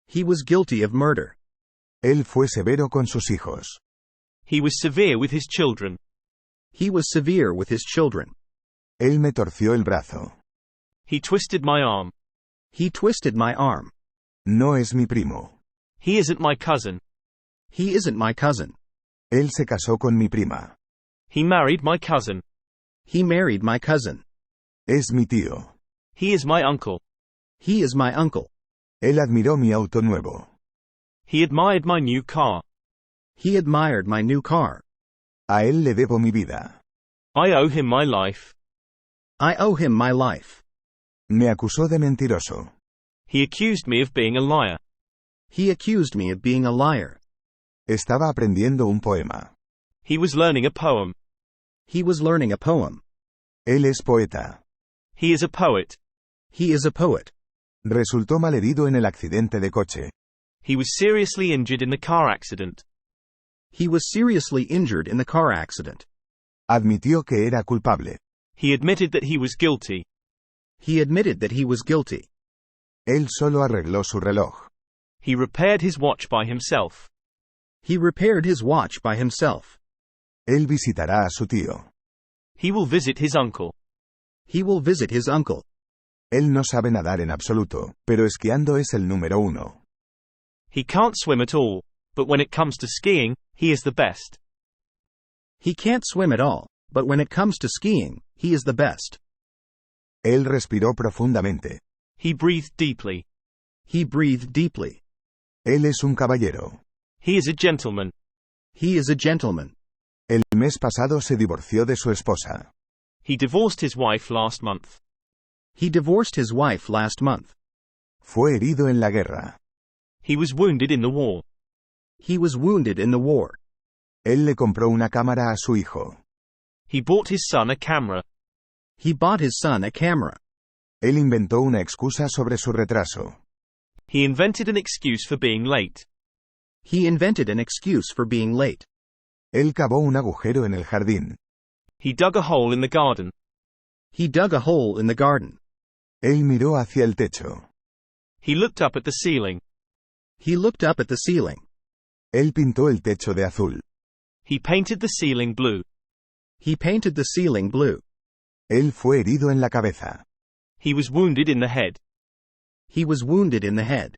He was guilty of murder. Él fue severo con sus hijos. He was severe with his children. He was severe with his children. Él me torció el brazo. He twisted my arm. He twisted my arm. No es mi primo. He isn't my cousin. He isn't my cousin. Él se casó con mi prima. He married my cousin. He married my cousin. Es mi tío. He is my uncle. He is my uncle. Él admiró mi auto nuevo. He admired my new car. He admired my new car. A él le debo mi vida. I owe him my life. I owe him my life. Me acusó de mentiroso. He accused me of being a liar. He accused me of being a liar. Estaba aprendiendo un poema. He was learning a poem. He was learning a poem. Él es poeta. He is a poet. He is a poet. Resultó malherido en el accidente de coche. He was seriously injured in the car accident. He was seriously injured in the car accident. Admitió que era culpable. He admitted that he was guilty. He admitted that he was guilty. Él solo arregló su reloj. He repaired his watch by himself. He repaired his watch by himself. Él visitará a su tío. He will visit his uncle. He will visit his uncle. Él no sabe nadar en absoluto, pero esquiando es el número 1. He can't swim at all, but when it comes to skiing, he is the best. He can't swim at all, but when it comes to skiing, he is the best. Él respiró profundamente. He breathed deeply. He breathed deeply. Él es un caballero. He is a gentleman. He is a gentleman. El mes pasado se divorció de su esposa. He divorced his wife last month. He divorced his wife last month. Fue herido en la guerra. He was wounded in the war. He was wounded in the war. Él le compró una cámara a su hijo. He bought his son a camera. He bought his son a camera. Él inventó una excusa sobre su retraso. He invented an excuse for being late. He invented an excuse for being late. Él cavó un agujero en el jardín. He dug a hole in the garden. He dug a hole in the garden. Él miró hacia el techo. He looked up at the ceiling. He looked up at the ceiling. Él pintó el techo de azul. He painted the ceiling blue. He painted the ceiling blue. Él fue herido en la cabeza. He was wounded in the head. He was wounded in the head.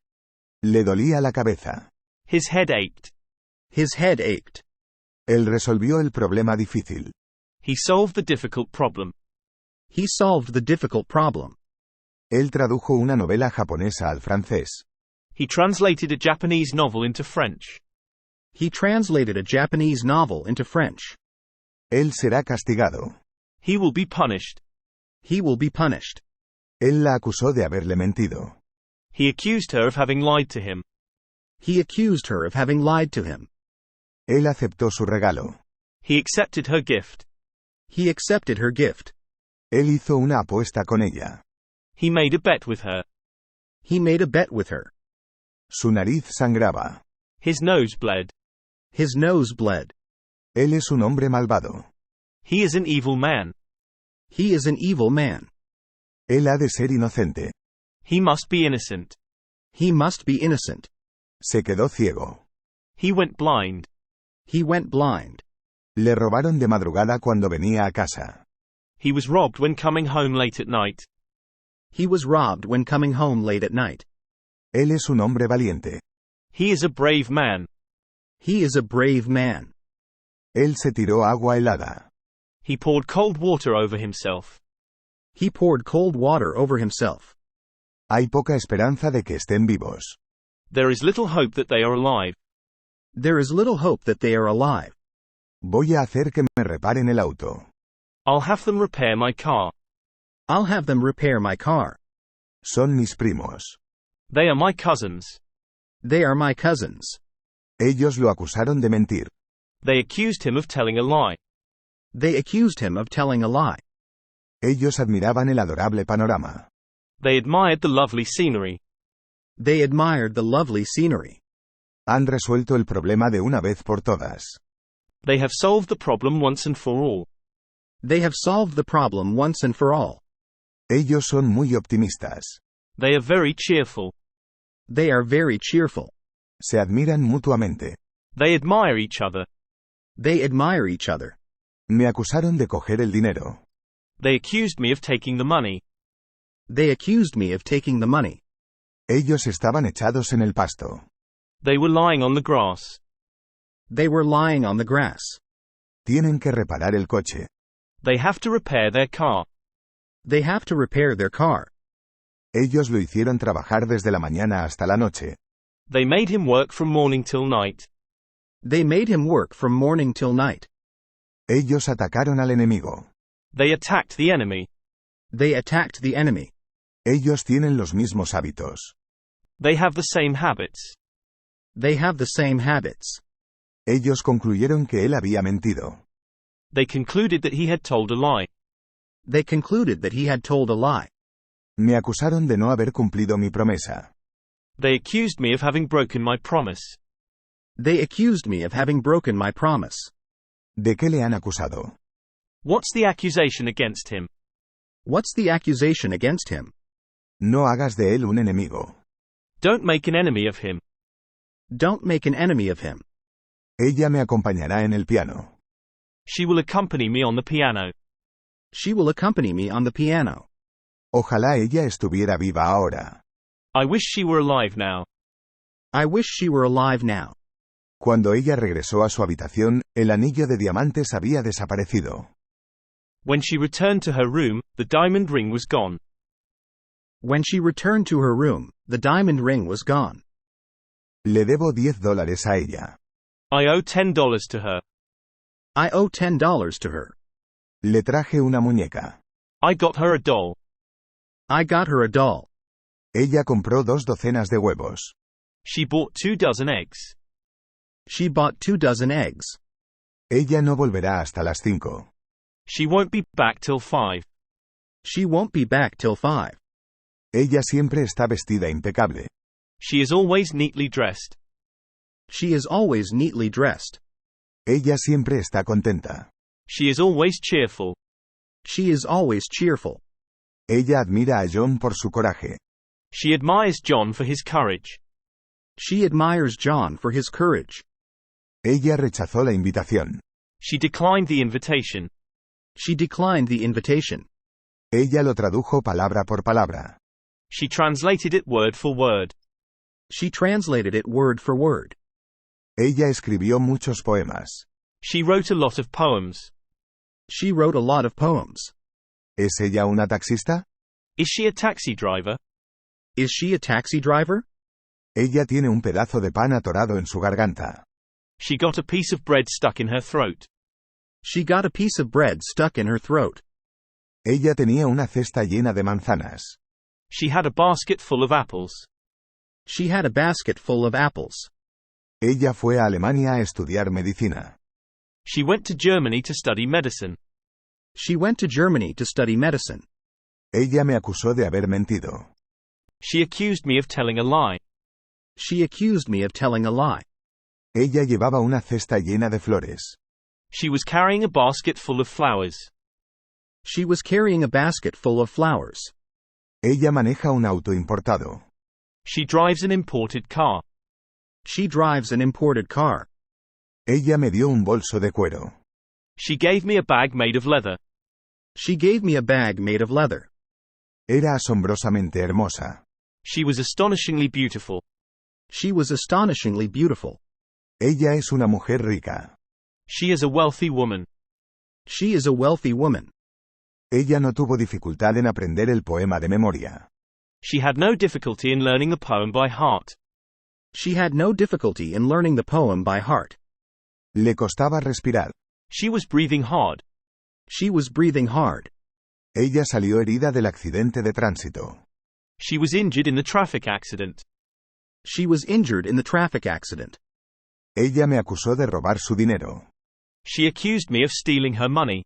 Le dolía la cabeza. His head ached. His head ached. Él resolvió el problema difícil. He solved the difficult problem. He solved the difficult problem. Él tradujo una novela japonesa al francés. He translated a Japanese novel into French. He translated a Japanese novel into French. Él será castigado. He will be punished. He will be punished. Él la acusó de haberle mentido. He accused her of having lied to him. He accused her of having lied to him. Él aceptó su regalo. He accepted her gift. He accepted her gift. Él hizo una apuesta con ella. He made a bet with her. He made a bet with her. Su nariz sangraba. His nose bled. His nose bled. Él es un hombre malvado. He is an evil man. He is an evil man. Él ha de ser inocente. He must be innocent. He must be innocent. Se quedó ciego. He went blind. He went blind. Le robaron de madrugada cuando venía a casa. He was robbed when coming home late at night. He was robbed when coming home late at night. Él es un hombre valiente. He is a brave man. He is a brave man. Él se tiró agua helada. He poured cold water over himself. He poured cold water over himself. Hay poca esperanza de que estén vivos. There is little hope that they are alive. There is little hope that they are alive. Voy a hacer que me reparen el auto. I'll have them repair my car. I'll have them repair my car. Son mis primos. They are my cousins. They are my cousins. Ellos lo acusaron de mentir. They accused him of telling a lie. They accused him of telling a lie. Ellos admiraban el adorable panorama. They admired the lovely scenery. They admired the lovely scenery. Han resuelto el problema de una vez por todas. They have solved the problem once and for all. They have solved the problem once and for all. Ellos son muy optimistas. They are very cheerful. They are very cheerful. Se admiran mutuamente. They admire each other. They admire each other. Me acusaron de coger el dinero. They accused me of taking the money. They accused me of taking the money. Ellos estaban echados en el pasto. They were lying on the grass. They were lying on the grass. Tienen que reparar el coche. They have to repair their car. They have to repair their car. Ellos lo hicieron trabajar desde la mañana hasta la noche. They made him work from morning till night. They made him work from morning till night. Ellos atacaron al enemigo. They attacked the enemy. They attacked the enemy. Ellos tienen los mismos hábitos. They have the same habits. They have the same habits. Ellos concluyeron que él había mentido. They concluded that he had told a lie. They concluded that he had told a lie. Me acusaron de no haber cumplido mi promesa. They accused me of having broken my promise. They accused me of having broken my promise. ¿De qué le han acusado? What's the accusation against him? What's the accusation against him? No hagas de él un enemigo. Don't make an enemy of him. Don't make an enemy of him. Ella me acompañará en el piano. She will accompany me on the piano. She will accompany me on the piano. Ojalá ella estuviera viva ahora. I wish she were alive now. I wish she were alive now. Cuando ella regresó a su habitación, el anillo de diamantes había desaparecido. When she returned to her room, the diamond ring was gone. When she returned to her room, the diamond ring was gone. Le debo $10 a ella. I owe $10 to her. I owe $10 to her. Le traje una muñeca. I got her a doll. I got her a doll. Ella compró 2 docenas de huevos. She bought 2 dozen eggs. She bought 2 dozen eggs. Ella no volverá hasta las 5. She won't be back till 5. She won't be back till 5. Ella siempre está vestida impecable. She is always neatly dressed. She is always neatly dressed. Ella siempre está contenta. She is always cheerful. She is always cheerful. Ella admira a John por su coraje. She admires John for his courage. She admires John for his courage. Ella rechazó la invitación. She declined the invitation. She declined the invitation. Ella lo tradujo palabra por palabra. She translated it word for word. She translated it word for word. Ella escribió muchos poemas. She wrote a lot of poems. She wrote a lot of poems. ¿Es ella una taxista? Is she a taxi driver? Is she a taxi driver? Ella tiene un pedazo de pan atorado en su garganta. She got a piece of bread stuck in her throat. She got a piece of bread stuck in her throat. Ella tenía una cesta llena de manzanas. She had a basket full of apples. She had a basket full of apples. Ella fue a Alemania a estudiar medicina. She went to Germany to study medicine. She went to Germany to study medicine. Ella me acusó de haber mentido. She accused me of telling a lie. She accused me of telling a lie. Ella llevaba una cesta llena de flores. She was carrying a basket full of flowers. She was carrying a basket full of flowers. Ella maneja un auto importado. She drives an imported car. She drives an imported car. Ella me dio un bolso de cuero. She gave me a bag made of leather. She gave me a bag made of leather. Era asombrosamente hermosa. She was astonishingly beautiful. She was astonishingly beautiful. Ella es una mujer rica. She is a wealthy woman. She is a wealthy woman. Ella no tuvo dificultad en aprender el poema de memoria. She had no difficulty in learning the poem by heart. She had no difficulty in learning the poem by heart. Le costaba respirar. She was breathing hard. She was breathing hard. Ella salió herida del accidente de tránsito. She was injured in the traffic accident. She was injured in the traffic accident. Ella me acusó de robar su dinero. She accused me of stealing her money.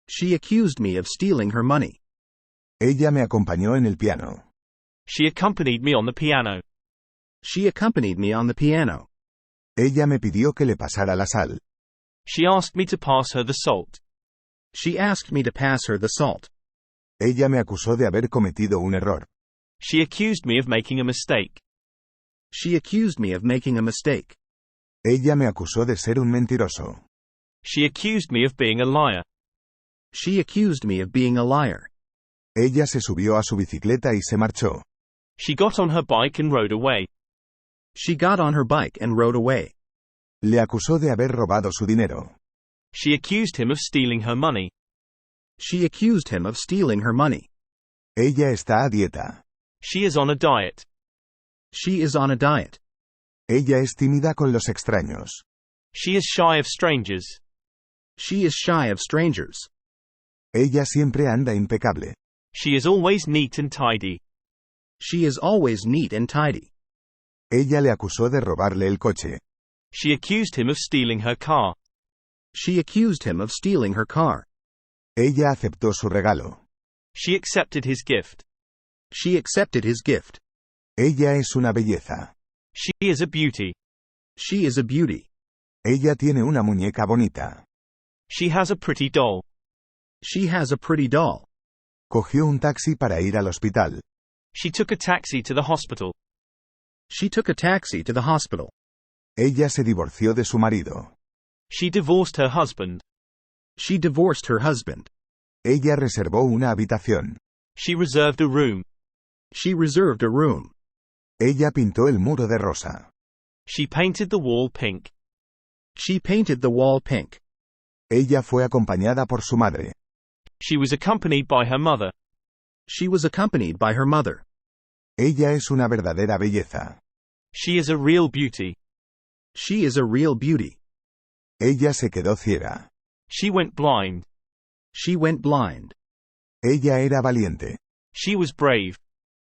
She accused me of stealing her money. Ella me acompañó en el piano. She accompanied me on the piano. She accompanied me on the piano. Ella me pidió que le pasara la sal. She asked me to pass her the salt. She asked me to pass her the salt. Ella me acusó de haber cometido un error. She accused me of making a mistake. She accused me of making a mistake. Ella me acusó de ser un mentiroso. She accused me of being a liar. She accused me of being a liar. Ella se subió a su bicicleta y se marchó. She got on her bike and rode away. She got on her bike and rode away. Le acusó de haber robado su dinero. She accused him of stealing her money. She accused him of stealing her money. Ella está a dieta. She is on a diet. She is on a diet. Ella es tímida con los extraños. She is shy of strangers. She is shy of strangers. Ella siempre anda impecable. She is always neat and tidy. She is always neat and tidy. Ella le acusó de robarle el coche. She accused him of stealing her car. She accused him of stealing her car. Ella aceptó su regalo. She accepted his gift. She accepted his gift. Ella es una belleza. She is a beauty. She is a beauty. Ella tiene una muñeca bonita. She has a pretty doll. She has a pretty doll. Cogió un taxi para ir al hospital. She took a taxi to the hospital. She took a taxi to the hospital. Ella se divorció de su marido. She divorced her husband. She divorced her husband. Ella reservó una habitación. She reserved a room. She reserved a room. Ella pintó el muro de rosa. She painted the wall pink. She painted the wall pink. Ella fue acompañada por su madre. She was accompanied by her mother. She was accompanied by her mother. Ella es una verdadera belleza. She is a real beauty. She is a real beauty. Ella se quedó ciega. She went blind. She went blind. Ella era valiente. She was brave.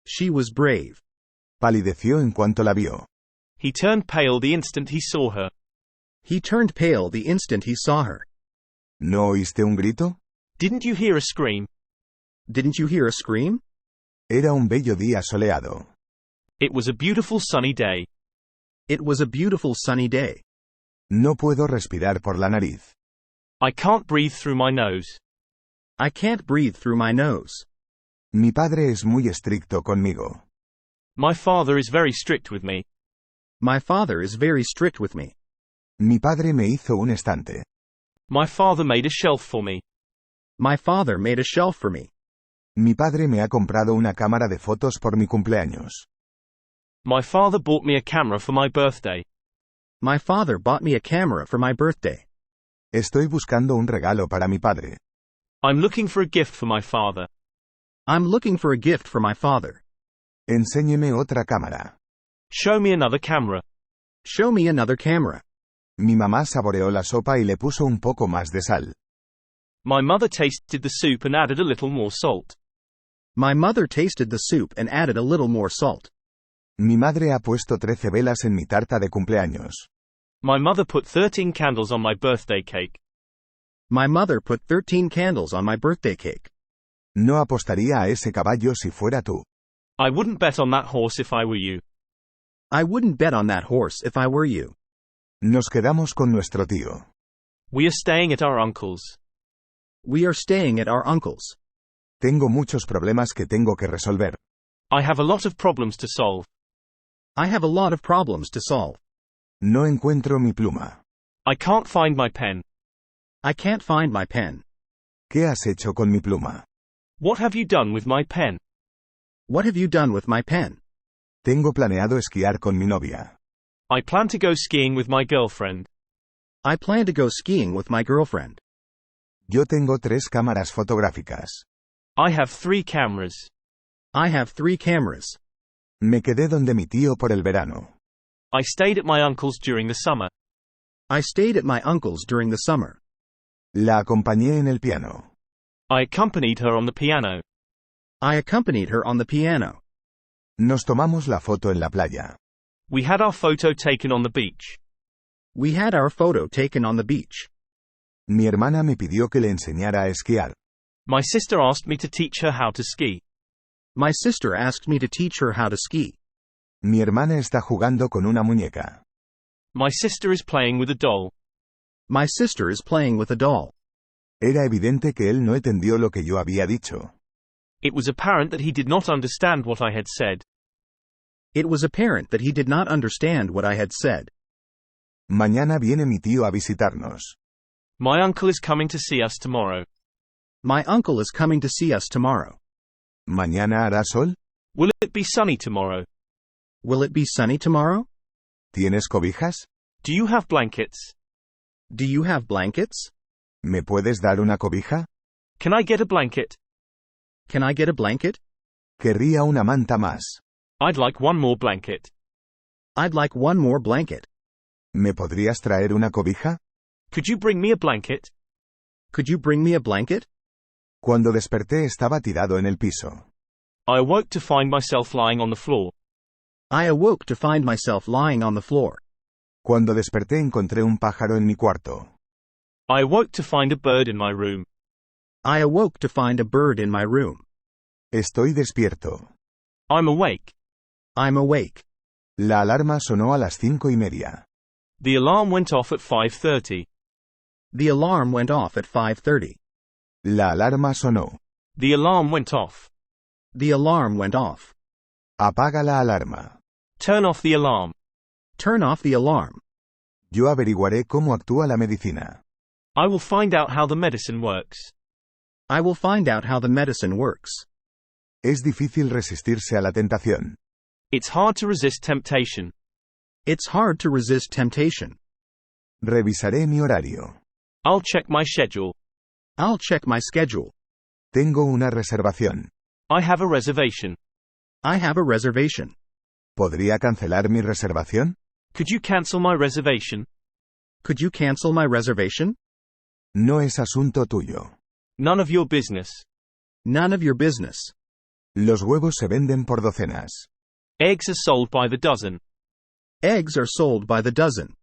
She was brave. Palideció en cuanto la vio. He turned pale the instant he saw her. He turned pale the instant he saw her. ¿No oíste un grito? Didn't you hear a scream? Didn't you hear a scream? Era un bello día soleado. It was a beautiful sunny day. It was a beautiful sunny day. No puedo respirar por la nariz. I can't breathe through my nose. I can't breathe through my nose. Mi padre es muy estricto conmigo. My father is very strict with me. My father is very strict with me. Mi padre me hizo un estante. My father made a shelf for me. My father made a shelf for me. Mi padre me ha comprado una cámara de fotos por mi cumpleaños. My father bought me a camera for my birthday. My father bought me a camera for my birthday. Estoy buscando un regalo para mi padre. I'm looking for a gift for my father. I'm looking for a gift for my father. Enséñeme otra cámara. Show me another camera. Show me another camera. Mi mamá saboreó la sopa y le puso un poco más de sal. My mother tasted the soup and added a little more salt. My mother tasted the soup and added a little more salt. Mi madre ha puesto 13 velas en mi tarta de cumpleaños. My mother put 13 candles on my birthday cake. My mother put 13 candles on my birthday cake. No apostaría a ese caballo si fuera tú. I wouldn't bet on that horse if I were you. I wouldn't bet on that horse if I were you. Nos quedamos con nuestro tío. We are staying at our uncle's. We are staying at our uncle's. Tengo muchos problemas que tengo que resolver. I have a lot of problems to solve. I have a lot of problems to solve. No encuentro mi pluma. I can't find my pen. I can't find my pen. ¿Qué has hecho con mi pluma? What have you done with my pen? What have you done with my pen? Tengo planeado esquiar con mi novia. I plan to go skiing with my girlfriend. I plan to go skiing with my girlfriend. Yo tengo 3 cámaras fotográficas. I have 3 cameras. I have 3 cameras. Me quedé donde mi tío por el verano. I stayed at my uncle's during the summer. I stayed at my uncle's during the summer. La acompañé en el piano. I accompanied her on the piano. I accompanied her on the piano. Nos tomamos la foto en la playa. We had our photo taken on the beach. We had our photo taken on the beach. Mi hermana me pidió que le enseñara a esquiar. My sister asked me to teach her how to ski. My sister asked me to teach her how to ski. Mi hermana está jugando con una muñeca. My sister is playing with a doll. My sister is playing with a doll. Era evidente que él no entendió lo que yo había dicho. It was apparent that he did not understand what I had said. It was apparent that he did not understand what I had said. Mañana viene mi tío a visitarnos. My uncle is coming to see us tomorrow. My uncle is coming to see us tomorrow. ¿Mañana hará sol? Will it be sunny tomorrow? Will it be sunny tomorrow? ¿Tienes cobijas? Do you have blankets? Do you have blankets? ¿Me puedes dar una cobija? Can I get a blanket? Can I get a blanket? Querría una manta más. I'd like one more blanket. I'd like one more blanket. ¿Me podrías traer una cobija? Could you bring me a blanket? Could you bring me a blanket? Cuando desperté estaba tirado en el piso. I awoke to find myself lying on the floor. I awoke to find myself lying on the floor. Cuando desperté encontré un pájaro en mi cuarto. I awoke to find a bird in my room. I awoke to find a bird in my room. Estoy despierto. I'm awake. I'm awake. La alarma sonó a las 5:30. The alarm went off at 5:30. The alarm went off at 5:30. La alarma sonó. The alarm went off. The alarm went off. Apaga la alarma. Turn off the alarm. Turn off the alarm. Yo averiguaré cómo actúa la medicina. I will find out how the medicine works. I will find out how the medicine works. Es difícil resistirse a la tentación. It's hard to resist temptation. It's hard to resist temptation. Revisaré mi horario. I'll check my schedule. I'll check my schedule. Tengo una reservación. I have a reservation. I have a reservation. ¿Podría cancelar mi reservación? Could you cancel my reservation? Could you cancel my reservation? No es asunto tuyo. None of your business. None of your business. Los huevos se venden por docenas. Eggs are sold by the dozen. Eggs are sold by the dozen.